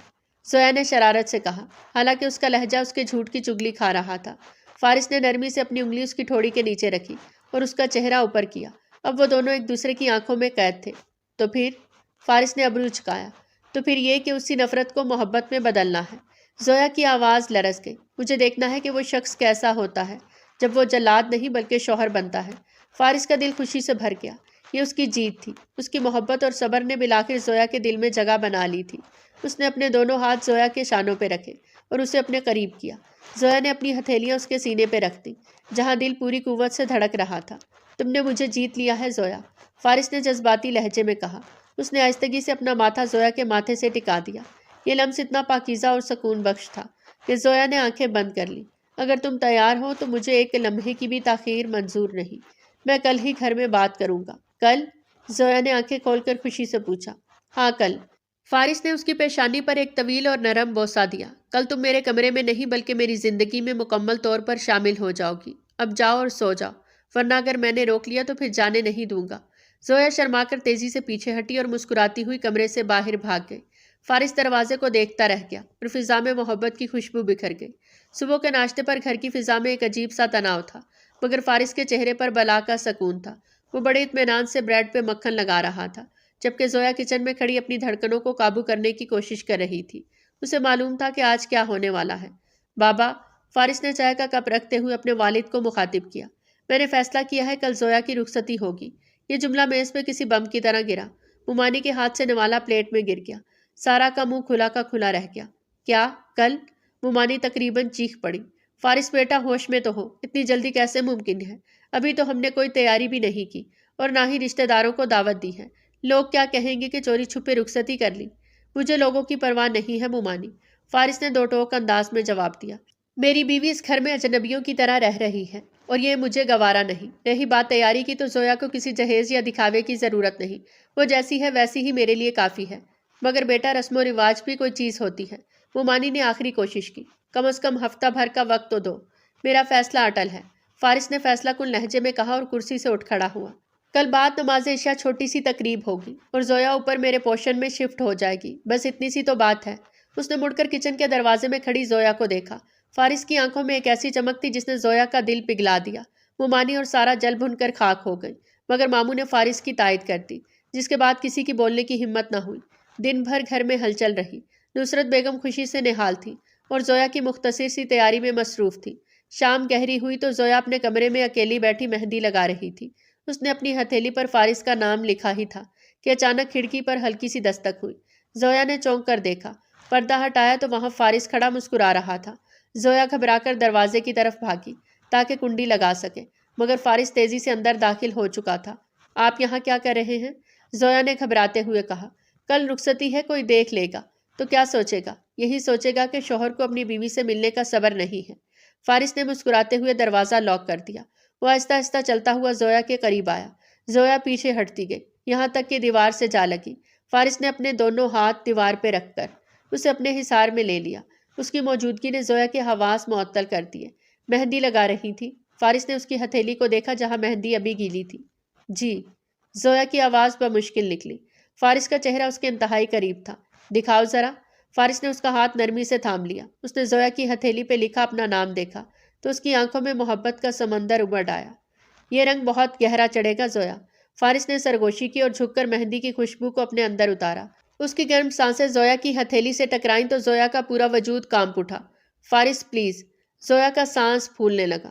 زویا نے شرارت سے کہا، حالانکہ اس کا لہجہ اس کے جھوٹ کی چگلی کھا رہا تھا۔ فارس نے نرمی سے اپنی انگلی اس کی ٹھوڑی کے نیچے رکھی اور اس کا چہرہ اوپر کیا۔ اب وہ دونوں ایک دوسرے کی آنکھوں میں قید تھے۔ تو پھر؟ فارس نے ابرو جھکایا۔ تو پھر یہ کہ اسی نفرت کو محبت میں بدلنا ہے۔ زویا کی آواز لرز گئی۔ مجھے دیکھنا ہے کہ وہ شخص کیسا ہوتا ہے جب وہ جلاد نہیں بلکہ شوہر بنتا ہے۔ فارس کا دل خوشی سے بھر گیا۔ یہ اس کی جیت تھی۔ اس کی محبت اور صبر نے بالآخر زویا کے دل میں جگہ بنا لی تھی۔ اس نے اپنے دونوں ہاتھ زویا کے شانوں پہ رکھے اور اسے اپنے قریب کیا۔ زویا نے اپنی ہتھیلیاں اس کے سینے پہ رکھ دیں، جہاں دل پوری قوت سے دھڑک رہا تھا۔ تم نے مجھے جیت لیا ہے زویا، فارس نے جذباتی لہجے میں کہا۔ اس نے آہستگی سے اپنا ماتھا زویا کے ماتھے سے ٹکا دیا۔ یہ لمس اتنا پاکیزہ اور سکون بخش تھا کہ زویا نے آنکھیں بند کر لی۔ اگر تم تیار ہو تو مجھے ایک لمحے کی بھی تاخیر منظور نہیں۔ میں کل ہی گھر میں بات کروں گا۔ کل؟ زویا نے آنکھیں کھول کر خوشی سے پوچھا۔ ہاں کل۔ فارس نے اس کی پیشانی پر ایک طویل اور نرم بوسہ دیا۔ کل تم میرے کمرے میں نہیں بلکہ میری زندگی میں مکمل طور پر شامل ہو جاؤ گی۔ اب جاؤ اور سو جاؤ، ورنہ اگر میں نے روک لیا تو پھر جانے نہیں دوں گا۔ زویا شرما کر تیزی سے پیچھے ہٹی اور مسکراتی ہوئی کمرے سے باہر بھاگ گئی۔ فارس دروازے کو دیکھتا رہ گیا اور فضا میں محبت کی خوشبو بکھر گئی۔ صبح کے ناشتے پر گھر کی فضا میں ایک عجیب سا تناؤ تھا، مگر فارس کے چہرے پر بلا کا سکون تھا۔ وہ بڑے اطمینان سے بریڈ پہ مکھن لگا رہا تھا، جبکہ زویا کچن میں کھڑی اپنی دھڑکنوں کو قابو کرنے کی کوشش کر رہی تھی۔ اسے معلوم تھا کہ آج کیا ہونے والا ہے۔ بابا، فارس نے چائے کا کپ رکھتے ہوئے اپنے والد کو مخاطب کیا، میں نے فیصلہ کیا ہے کل زویا کی رخصتی ہوگی۔ یہ جملہ میز پہ کسی بم کی طرح گرا۔ ممانی کے ہاتھ سے نوالا پلیٹ میں گر گیا۔ سارا کا منہ کھلا کا کھلا رہ گیا۔ کیا؟ کل؟ ممانی تقریباً چیخ پڑی۔ فارس بیٹا، ہوش میں تو ہو، اتنی جلدی کیسے ممکن ہے؟ ابھی تو ہم نے کوئی تیاری بھی نہیں کی اور نہ ہی رشتہ داروں کو دعوت دی ہے۔ لوگ کیا کہیں گے کہ چوری چھپے رخصتی کر لی؟ مجھے لوگوں کی پرواہ نہیں ہے ممانی، فارس نے دو ٹوک انداز میں جواب دیا۔ میری بیوی اس گھر میں اجنبیوں کی طرح رہ رہی ہے اور یہ مجھے گوارا نہیں۔ رہی بات تیاری کی تو زویا کو کسی جہیز یا دکھاوے کی ضرورت نہیں، وہ جیسی ہے ویسی ہی میرے لیے کافی ہے۔ مگر بیٹا، رسم و رواج بھی کوئی چیز ہوتی ہے۔ ممانی نے آخری کوشش کی۔ کم از کم ہفتہ بھر کا وقت تو دو۔ میرا فیصلہ اٹل ہے، فارس نے فیصلہ کن لہجے میں کہا اور کرسی سے اٹھ کھڑا ہوا۔ کل بعد نماز عشاء چھوٹی سی تقریب ہوگی اور زویا اوپر میرے پوشن میں شفٹ ہو جائے گی، بس اتنی سی تو بات ہے۔ اس نے مڑ کر کچن کے دروازے میں کھڑی زویا کو دیکھا۔ فارس کی آنکھوں میں ایک ایسی چمک تھی جس نے زویا کا دل پگھلا دیا۔ ممانی اور سارا جل بھن کر خاک ہو گئی، مگر ماموں نے فارس کی تائید کر دی، جس کے بعد کسی کی بولنے کی ہمت نہ ہوئی۔ دن بھر گھر میں ہلچل رہی۔ نصرت بیگم خوشی سے نہال تھی اور زویا کی مختصر سی تیاری میں مصروف تھی۔ شام گہری ہوئی تو زویا اپنے کمرے میں اکیلی بیٹھی مہندی لگا رہی تھی۔ اس نے اپنی ہتھیلی پر فارس کا نام لکھا ہی تھا کہ اچانک کھڑکی پر ہلکی سی دستک ہوئی۔ زویا نے چونک کر دیکھا، پردہ ہٹایا تو وہاں فارس کھڑا مسکرا رہا تھا۔ زویا گھبرا کر دروازے کی طرف بھاگی تاکہ کنڈی لگا سکے، مگر فارس تیزی سے اندر داخل ہو چکا تھا۔ آپ یہاں کیا کر رہے ہیں؟ زویا نے گھبراتے ہوئے کہا۔ کل رخصتی ہے، کوئی دیکھ لے گا تو کیا سوچے گا؟ یہی سوچے گا کہ شوہر کو اپنی بیوی سے ملنے کا صبر نہیں ہے۔ فارس نے مسکراتے ہوئے دروازہ لاک کر دیا۔ وہ آہستہ آہستہ چلتا ہوا زویا کے قریب آیا۔ زویا پیچھے ہٹتی گئی، یہاں تک کہ دیوار سے جا لگی۔ فارس نے اپنے دونوں ہاتھ دیوار پہ رکھ کر اسے اپنے حصار میں لے لیا۔ اس کی موجودگی نے زویا کے حواس معطل کر دیے۔ مہندی لگا رہی تھی۔ فارس نے اس کی ہتھیلی کو دیکھا جہاں مہندی ابھی گیلی تھی۔ جی، زویا کی آواز بمشکل نکلی۔ فارس کا چہرہ اس کے انتہائی قریب تھا۔ دکھاؤ ذرا۔ فارس نے اس کا ہاتھ نرمی سے تھام لیا۔ اس نے زویا کی ہتھیلی پہ لکھا اپنا نام دیکھا تو اس کی آنکھوں میں محبت کا سمندر امڑ آیا۔ یہ رنگ بہت گہرا چڑھے گا زویا۔ فارس نے سرگوشی کی اور جھک کر مہندی کی خوشبو کو اپنے اندر اتارا۔ اس کی گرم سانسیں زویا کی ہتھیلی سے ٹکرائیں تو زویا کا پورا وجود کانپ اٹھا۔ فارس پلیز۔ زویا کا سانس پھولنے لگا۔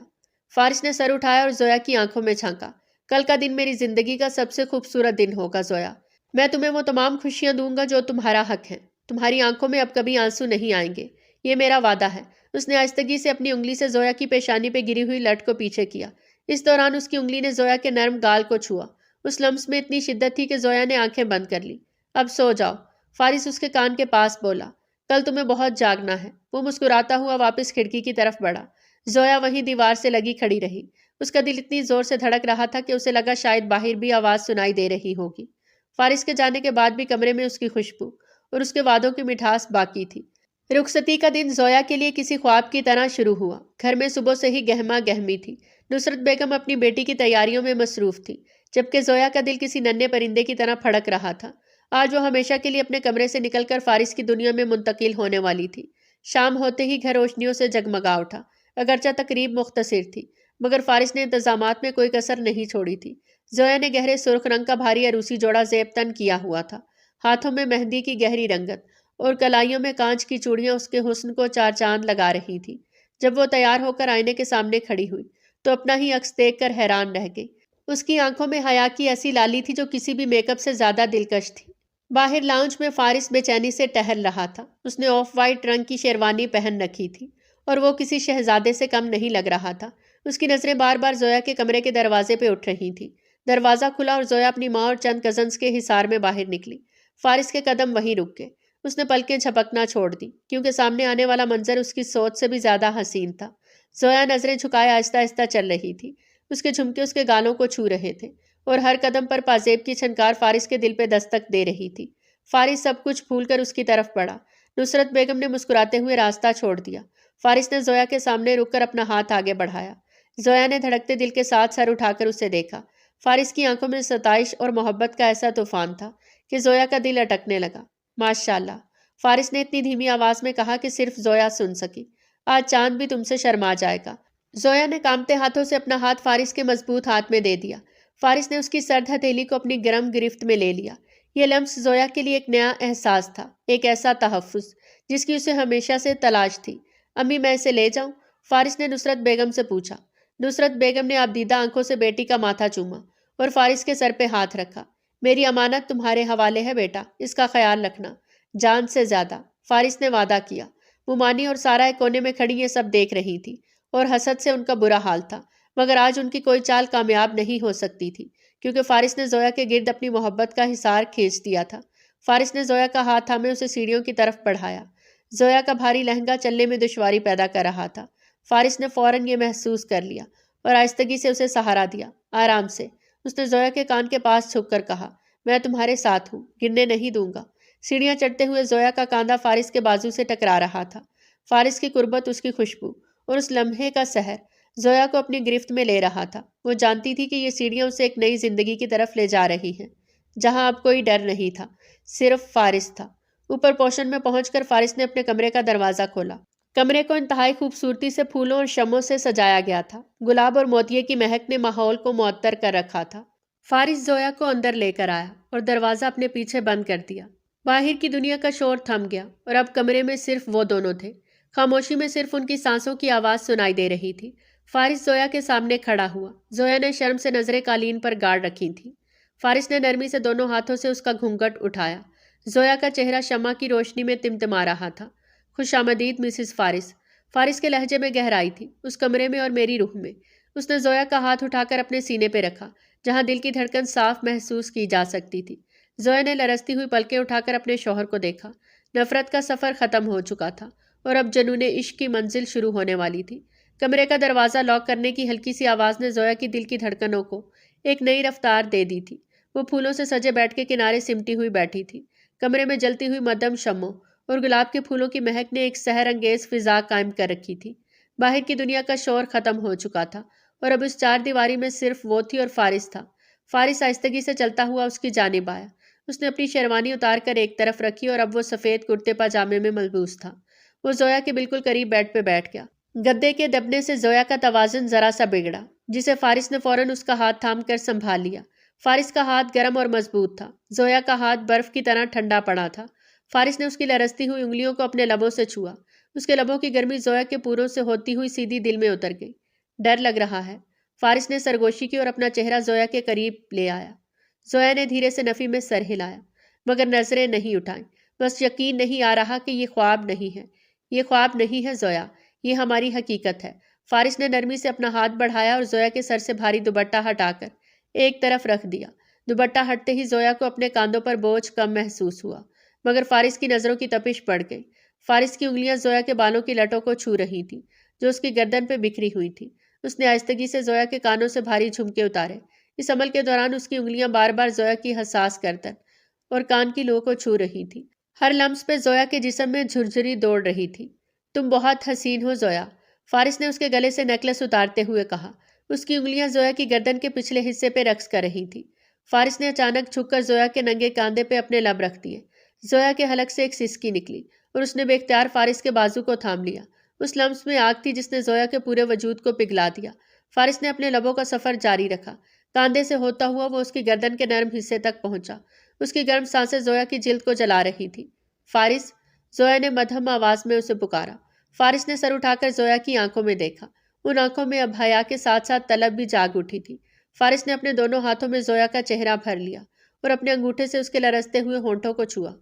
فارس نے سر اٹھایا اور زویا کی آنکھوں میں جھانکا۔ کل کا دن میری زندگی کا سب سے خوبصورت دن ہوگا زویا۔ میں تمہیں وہ تمام خوشیاں دوں گا جو تمہارا حق ہے۔ تمہاری آنکھوں میں اب کبھی آنسو نہیں آئیں گے۔ یہ میرا وعدہ ہے۔ اس نے آہستگی سے اپنی انگلی سے زویا کی پیشانی پہ گری ہوئی لٹ کو پیچھے کیا۔ اس دوران اس کی انگلی نے زویا کے نرم گال کو چھوا۔ اس لمس میں اتنی شدت تھی کہ زویا نے آنکھیں بند کر لی۔ اب سو جاؤ، فارس اس کے کان کے پاس بولا۔ کل تمہیں بہت جاگنا ہے۔ وہ مسکراتا ہوا واپس کھڑکی کی طرف بڑھا۔ زویا وہیں دیوار سے لگی کھڑی رہی۔ اس کا دل اتنی زور سے دھڑک رہا تھا کہ اسے لگا شاید باہر بھی آواز سنائی دے رہی ہوگی۔ فارس کے جانے کے بعد بھی کمرے میں اس کی خوشبو اور اس کے وعدوں کی مٹھاس باقی تھی۔ رخصتی کا دن زویا کے لیے کسی خواب کی طرح شروع ہوا۔ گھر میں صبح سے ہی گہما گہمی تھی۔ نصرت بیگم اپنی بیٹی کی تیاریوں میں مصروف تھی، جبکہ زویا کا دل کسی ننھے پرندے کی طرح پھڑک رہا تھا۔ آج وہ ہمیشہ کے لیے اپنے کمرے سے نکل کر فارس کی دنیا میں منتقل ہونے والی تھی۔ شام ہوتے ہی گھر روشنیوں سے جگمگا اٹھا۔ اگرچہ تقریب مختصر تھی، مگر فارس نے انتظامات میں کوئی کسر نہیں چھوڑی تھی۔ زویا نے گہرے سرخ رنگ کا بھاری عروسی جوڑا زیب تن کیا ہوا تھا۔ ہاتھوں میں مہندی کی گہری رنگت اور کلائیوں میں کانچ کی چوڑیاں اس کے حسن کو چار چاند لگا رہی تھی۔ جب وہ تیار ہو کر آئینے کے سامنے کھڑی ہوئی تو اپنا ہی عکس دیکھ کر حیران رہ گئی۔ اس کی آنکھوں میں حیا کی ایسی لالی تھی جو کسی بھی میک اپ سے زیادہ دلکش تھی۔ باہر لاؤنج میں فارس بے چینی سے ٹہل رہا تھا۔ اس نے آف وائٹ رنگ کی شیروانی پہن رکھی تھی اور وہ کسی شہزادے سے کم نہیں لگ رہا تھا۔ اس کی نظریں بار بار زویا کے کمرے کے دروازے پہ اٹھ رہی تھیں۔ دروازہ کھلا اور زویا اپنی ماں اور چند کزنز کے حصار میں باہر نکلی۔ فارس کے قدم وہیں رک گئے۔ اس نے پلکیں جھپکنا چھوڑ دی، کیونکہ سامنے آنے والا منظر اس کی سوچ سے بھی زیادہ حسین تھا۔ زویا نظریں جھکائے آہستہ آہستہ چل رہی تھی۔ اس کے جھمکے اس کے گالوں کو چھو رہے تھے اور ہر قدم پر پازیب کی چھنکار فارس کے دل پہ دستک دے رہی تھی۔ فارس سب کچھ بھول کر اس کی طرف بڑھا۔ نصرت بیگم نے مسکراتے ہوئے راستہ چھوڑ دیا۔ فارس نے زویا کے سامنے رک کر اپنا ہاتھ آگے بڑھایا۔ زویا نے دھڑکتے دل کے ساتھ سر اٹھا کر اسے دیکھا۔ فارس کی آنکھوں میں ستائش اور محبت کا ایسا طوفان تھا کہ زویا کا دل اٹکنے لگا۔ ماشاءاللہ، فارس نے اتنی دھیمی آواز میں کہا کہ صرف زویا سن سکی۔ آج چاند بھی تم سے شرما جائے گا۔ زویا نے کانپتے ہاتھوں سے اپنا ہاتھ فارس کے مضبوط ہاتھ میں دے دیا۔ فارس نے اس کی سرد ہتھیلی کو اپنی گرم گرفت میں لے لیا۔ یہ لمس زویا کے لیے ایک نیا احساس تھا، ایک ایسا تحفظ جس کی اسے ہمیشہ سے تلاش تھی۔ امی، میں اسے لے جاؤں؟ فارس نے نصرت بیگم سے پوچھا۔ نصرت بیگم نے آبدیدہ آنکھوں سے بیٹی کا ماتھا چوما اور فارس کے سر پہ ہاتھ رکھا۔ میری امانت تمہارے حوالے ہے بیٹا، اس کا خیال رکھنا، جان سے زیادہ۔ فارس نے وعدہ کیا۔ مومانی اور سارا ایک کونے میں کھڑی یہ سب دیکھ رہی تھی اور حسد سے ان کا برا حال تھا، مگر آج ان کی کوئی چال کامیاب نہیں ہو سکتی تھی، کیونکہ فارس نے زویا کے گرد اپنی محبت کا حصار کھینچ دیا تھا۔ فارس نے زویا کا ہاتھ تھامے اسے سیڑھیوں کی طرف بڑھایا۔ زویا کا بھاری لہنگا چلنے میں دشواری پیدا کر رہا تھا۔ فارس نے فوراً یہ محسوس کر لیا اور آہستگی سے اسے سہارا دیا۔ آرام سے، اس نے زویا کے کان کے پاس جھک کر کہا، میں تمہارے ساتھ ہوں، گرنے نہیں دوں گا۔ سیڑھیاں چڑھتے ہوئے زویا کا کاندھا فارس کے بازو سے ٹکرا رہا تھا۔ فارس کی قربت، اس کی خوشبو اور اس لمحے کا سحر زویا کو اپنی گرفت میں لے رہا تھا۔ وہ جانتی تھی کہ یہ سیڑھیاں اسے ایک نئی زندگی کی طرف لے جا رہی ہیں، جہاں اب کوئی ڈر نہیں تھا، صرف فارس تھا۔ اوپر پوشن میں پہنچ کر فارس نے اپنے کمرے کا دروازہ کھولا۔ کمرے کو انتہائی خوبصورتی سے پھولوں اور شمعوں سے سجایا گیا تھا۔ گلاب اور موتیے کی مہک نے ماحول کو معطر کر رکھا تھا۔ فارس زویا کو اندر لے کر آیا اور دروازہ اپنے پیچھے بند کر دیا۔ باہر کی دنیا کا شور تھم گیا اور اب کمرے میں صرف وہ دونوں تھے۔ خاموشی میں صرف ان کی سانسوں کی آواز سنائی دے رہی تھی۔ فارس زویا کے سامنے کھڑا ہوا۔ زویا نے شرم سے نظریں قالین پر گاڑ رکھی تھیں۔ فارس نے نرمی سے دونوں ہاتھوں سے اس کا گھونگھٹ اٹھایا۔ زویا کا چہرہ شمع کی روشنی میں تمتما رہا تھا۔ خوش آمدید مسز فارس۔ فارس کے لہجے میں گہرائی تھی، اس کمرے میں اور میری روح میں۔ اس نے زویا کا ہاتھ اٹھا کر اپنے سینے پہ رکھا، جہاں دل کی دھڑکن صاف محسوس کی جا سکتی تھی۔ زویا نے لرزتی ہوئی پلکیں اٹھا کر اپنے شوہر کو دیکھا۔ نفرت کا سفر ختم ہو چکا تھا اور اب جنون عشق کی منزل شروع ہونے والی تھی۔ کمرے کا دروازہ لاک کرنے کی ہلکی سی آواز نے زویا کی دل کی دھڑکنوں کو ایک نئی رفتار دے دی تھی۔ وہ پھولوں سے سجے بیٹھ کے کنارے سمٹی ہوئی بیٹھی تھی۔ کمرے میں جلتی ہوئی مدھم شمعوں اور گلاب کے پھولوں کی مہک نے ایک سحر انگیز فضا قائم کر رکھی تھی۔ باہر کی دنیا کا شور ختم ہو چکا تھا اور اب اس چار دیواری میں صرف وہ تھی اور فارس تھا۔ فارس آہستگی سے چلتا ہوا اس کی جانب آیا۔ اس نے اپنی شیروانی اتار کر ایک طرف رکھی اور اب وہ سفید کرتے پاجامے میں ملبوس تھا۔ وہ زویا کے بالکل قریب بیڈ پہ بیٹھ گیا۔ گدے کے دبنے سے زویا کا توازن ذرا سا بگڑا، جسے فارس نے فوراً اس کا ہاتھ تھام کر سنبھال لیا۔ فارس کا ہاتھ گرم اور مضبوط تھا، زویا کا ہاتھ برف کی طرح ٹھنڈا پڑا تھا۔ فارس نے اس کی لرزتی ہوئی انگلیوں کو اپنے لبوں سے چھوا۔ اس کے لبوں کی گرمی زویا کے پوروں سے ہوتی ہوئی سیدھی دل میں اتر گئی۔ ڈر لگ رہا ہے؟ فارس نے سرگوشی کی اور اپنا چہرہ زویا کے قریب لے آیا۔ زویا نے دھیرے سے نفی میں سر ہلایا، مگر نظریں نہیں اٹھائیں۔ بس یقین نہیں آ رہا کہ یہ خواب نہیں ہے، یہ خواب نہیں ہے زویا، یہ ہماری حقیقت ہے۔ فارس نے نرمی سے اپنا ہاتھ بڑھایا اور زویا کے سر سے بھاری دوپٹہ ہٹا کر ایک طرف رکھ دیا۔ دوپٹہ ہٹتے ہی زویا کو اپنے کاندھوں پر بوجھ کم محسوس ہوا، مگر فارس کی نظروں کی تپش بڑھ گئی۔ فارس کی انگلیاں زویا کے بالوں کی لٹوں کو چھو رہی تھیں جو اس کی گردن پہ بکھری ہوئی تھی۔ اس نے آہستگی سے زویا کے کانوں سے بھاری جھمکے اتارے۔ اس عمل کے دوران اس کی انگلیاں بار بار زویا کی حساس گردن اور کان کی لو کو چھو رہی تھی۔ ہر لمس پہ زویا کے جسم میں جھرجھری دوڑ رہی تھی۔ تم بہت حسین ہو زویا، فارس نے اس کے گلے سے نیکلس اتارتے ہوئے کہا۔ اس کی انگلیاں زویا کی گردن کے پچھلے حصے پہ رقص کر رہی تھی۔ فارس نے اچانک جھک کر زویا کے ننگے کاندھے پہ اپنے لب رکھ دیے۔ زویا کے حلق سے ایک سسکی نکلی اور اس نے بے اختیار فارس کے بازو کو تھام لیا۔ اس لمس میں آگ تھی جس نے زویا کے پورے وجود کو پگھلا دیا۔ فارس نے اپنے لبوں کا سفر جاری رکھا۔ کاندھے سے ہوتا ہوا وہ اس کی گردن کے نرم حصے تک پہنچا۔ اس کی گرم سانسیں زویا کی جلد کو جلا رہی تھی۔ فارس، زویا نے مدھم آواز میں اسے پکارا۔ فارس نے سر اٹھا کر زویا کی آنکھوں میں دیکھا۔ ان آنکھوں میں اب حیا کے ساتھ ساتھ طلب بھی جاگ اٹھی تھی۔ فارس نے اپنے دونوں ہاتھوں میں زویا کا چہرہ بھر لیا اور اپنے انگوٹھے سے اس کے لرزتے ہوئے ہونٹوں کو چھوا۔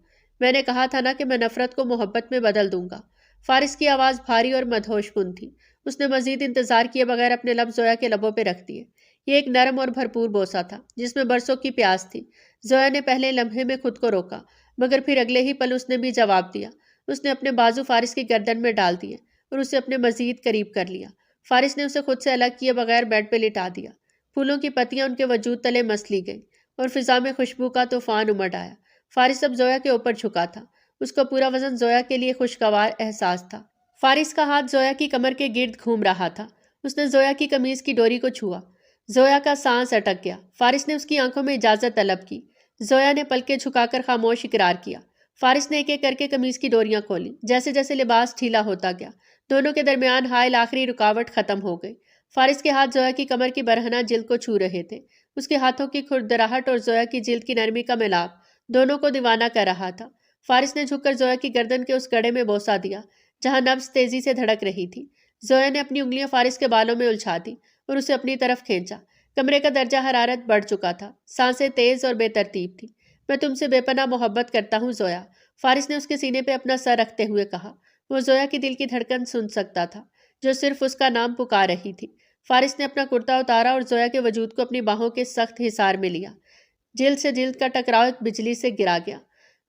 میں نے کہا تھا نا کہ میں نفرت کو محبت میں بدل دوں گا۔ فارس کی آواز بھاری اور مدہوش کن تھی۔ اس نے مزید انتظار کیے بغیر اپنے لب زویا کے لبوں پہ رکھ دیے۔ یہ ایک نرم اور بھرپور بوسہ تھا جس میں برسوں کی پیاس تھی۔ زویا نے پہلے لمحے میں خود کو روکا، مگر پھر اگلے ہی پل اس نے بھی جواب دیا۔ اس نے اپنے بازو فارس کی گردن میں ڈال دیے اور اسے اپنے مزید قریب کر لیا۔ فارس نے اسے خود سے الگ کیے بغیر بیڈ پہ لٹا دیا۔ پھولوں کی پتیاں ان کے وجود تلے مس لی گئیں اور فضا میں خوشبو کا طوفان امڈ آیا۔ فارس اب زویا کے اوپر جھکا تھا۔ اس کا پورا وزن زویا کے لیے خوشگوار احساس تھا۔ فارس کا ہاتھ زویا کی کمر کے گرد گھوم رہا تھا۔ اس نے زویا کی قمیض کی ڈوری کو چھوا۔ زویا کا سانس اٹک گیا۔ فارس نے اس کی آنکھوں میں اجازت طلب کی۔ زویا نے پلکیں جھکا کر خاموش اقرار کیا۔ فارس نے ایک ایک کر کے قمیض کی ڈوریاں کھولیں۔ جیسے جیسے لباس ڈھیلا ہوتا گیا، دونوں کے درمیان حائل آخری رکاوٹ ختم ہو گئی۔ فارس کے ہاتھ زویا کی کمر کی برہنہ جلد کو چھو رہے تھے۔ اس کے ہاتھوں کی کھردراہٹ اور زویا کی جلد کی نرمی کا ملاپ دونوں کو دیوانہ کر رہا تھا۔ فارس نے جھک کر زویا کی گردن کے اس گڑھے میں بوسہ دیا جہاں نبض تیزی سے دھڑک رہی تھی۔ زویا نے اپنی انگلیاں فارس کے بالوں میں الجھا دی اور اسے اپنی طرف کھینچا۔ کمرے کا درجہ حرارت بڑھ چکا تھا۔ سانسیں تیز اور بے ترتیب تھیں۔ میں تم سے بے پناہ محبت کرتا ہوں زویا، فارس نے اس کے سینے پہ اپنا سر رکھتے ہوئے کہا۔ وہ زویا کی دل کی دھڑکن سن سکتا تھا جو صرف اس کا نام پکار رہی تھی۔ فارس نے اپنا کرتا اتارا اور زویا کے وجود کو اپنی باہوں کے سخت حصار میں لیا۔ جلد سے جلد کا ٹکراؤ ایک بجلی سے گرا گیا۔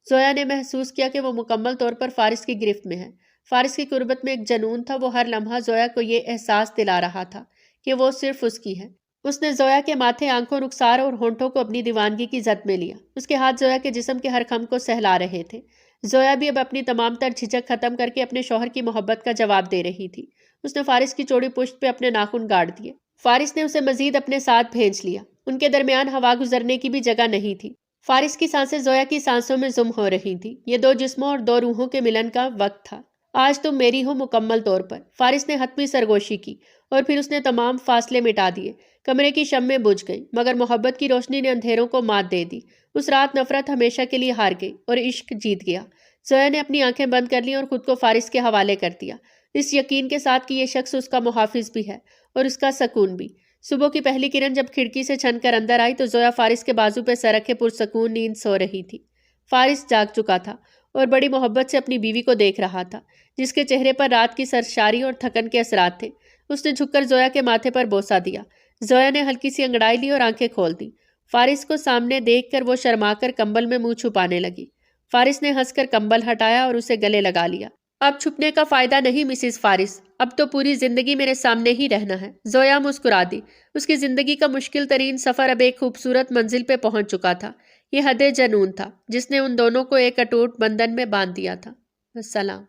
زویا نے محسوس کیا کہ وہ مکمل طور پر فارس کی گرفت میں ہے۔ فارس کی قربت میں ایک جنون تھا۔ وہ ہر لمحہ زویا کو یہ احساس دلا رہا تھا کہ وہ صرف اس کی ہے۔ اس نے زویا کے ماتھے، آنکھوں، رخسار اور ہونٹوں کو اپنی دیوانگی کی زد میں لیا۔ اس کے ہاتھ زویا کے جسم کے ہر خم کو سہلا رہے تھے۔ زویا بھی اب اپنی تمام تر جھجک ختم کر کے اپنے شوہر کی محبت کا جواب دے رہی تھی۔ اس نے فارس کی چوڑی پشت پہ اپنے ناخن گاڑ دیے۔ فارس نے اسے مزید اپنے ساتھ بھیج لیا۔ ان کے درمیان ہوا گزرنے کی بھی جگہ نہیں تھی۔ فارس کی سانسیں زویا کی سانسوں میں ضم ہو رہی تھیں۔ یہ دو جسموں اور دو روحوں کے ملن کا وقت تھا۔ آج تم میری ہو مکمل طور پر، فارس نے حتمی سرگوشی کی اور پھر اس نے تمام فاصلے مٹا دیے۔ کمرے کی شمعیں بجھ گئیں مگر محبت کی روشنی نے اندھیروں کو مات دے دی۔ اس رات نفرت ہمیشہ کے لیے ہار گئی اور عشق جیت گیا۔ زویا نے اپنی آنکھیں بند کر لیں اور خود کو فارس کے حوالے کر دیا، اس یقین کے ساتھ کہ یہ شخص اس کا محافظ بھی ہے اور اس کا سکون بھی۔ صبح کی پہلی کرن جب کھڑکی سے چھن کر اندر آئی تو زویا فارس کے بازو پہ سر رکھے پرسکون نیند سو رہی تھی۔ فارس جاگ چکا تھا اور بڑی محبت سے اپنی بیوی کو دیکھ رہا تھا جس کے چہرے پر رات کی سرشاری اور تھکن کے اثرات تھے۔ اس نے جھک کر زویا کے ماتھے پر بوسہ دیا۔ زویا نے ہلکی سی انگڑائی لی اور آنکھیں کھول دی۔ فارس کو سامنے دیکھ کر وہ شرما کر کمبل میں منہ چھپانے لگی۔ فارس نے ہنس کر کمبل ہٹایا اور اسے گلے لگا لیا۔ اب چھپنے کا فائدہ نہیں مسز فارس، اب تو پوری زندگی میرے سامنے ہی رہنا ہے۔ زویا مسکرا دی۔ اس کی زندگی کا مشکل ترین سفر اب ایک خوبصورت منزل پہ پہنچ چکا تھا۔ یہ حد جنون تھا جس نے ان دونوں کو ایک اٹوٹ بندھن میں باندھ دیا تھا۔ السلام۔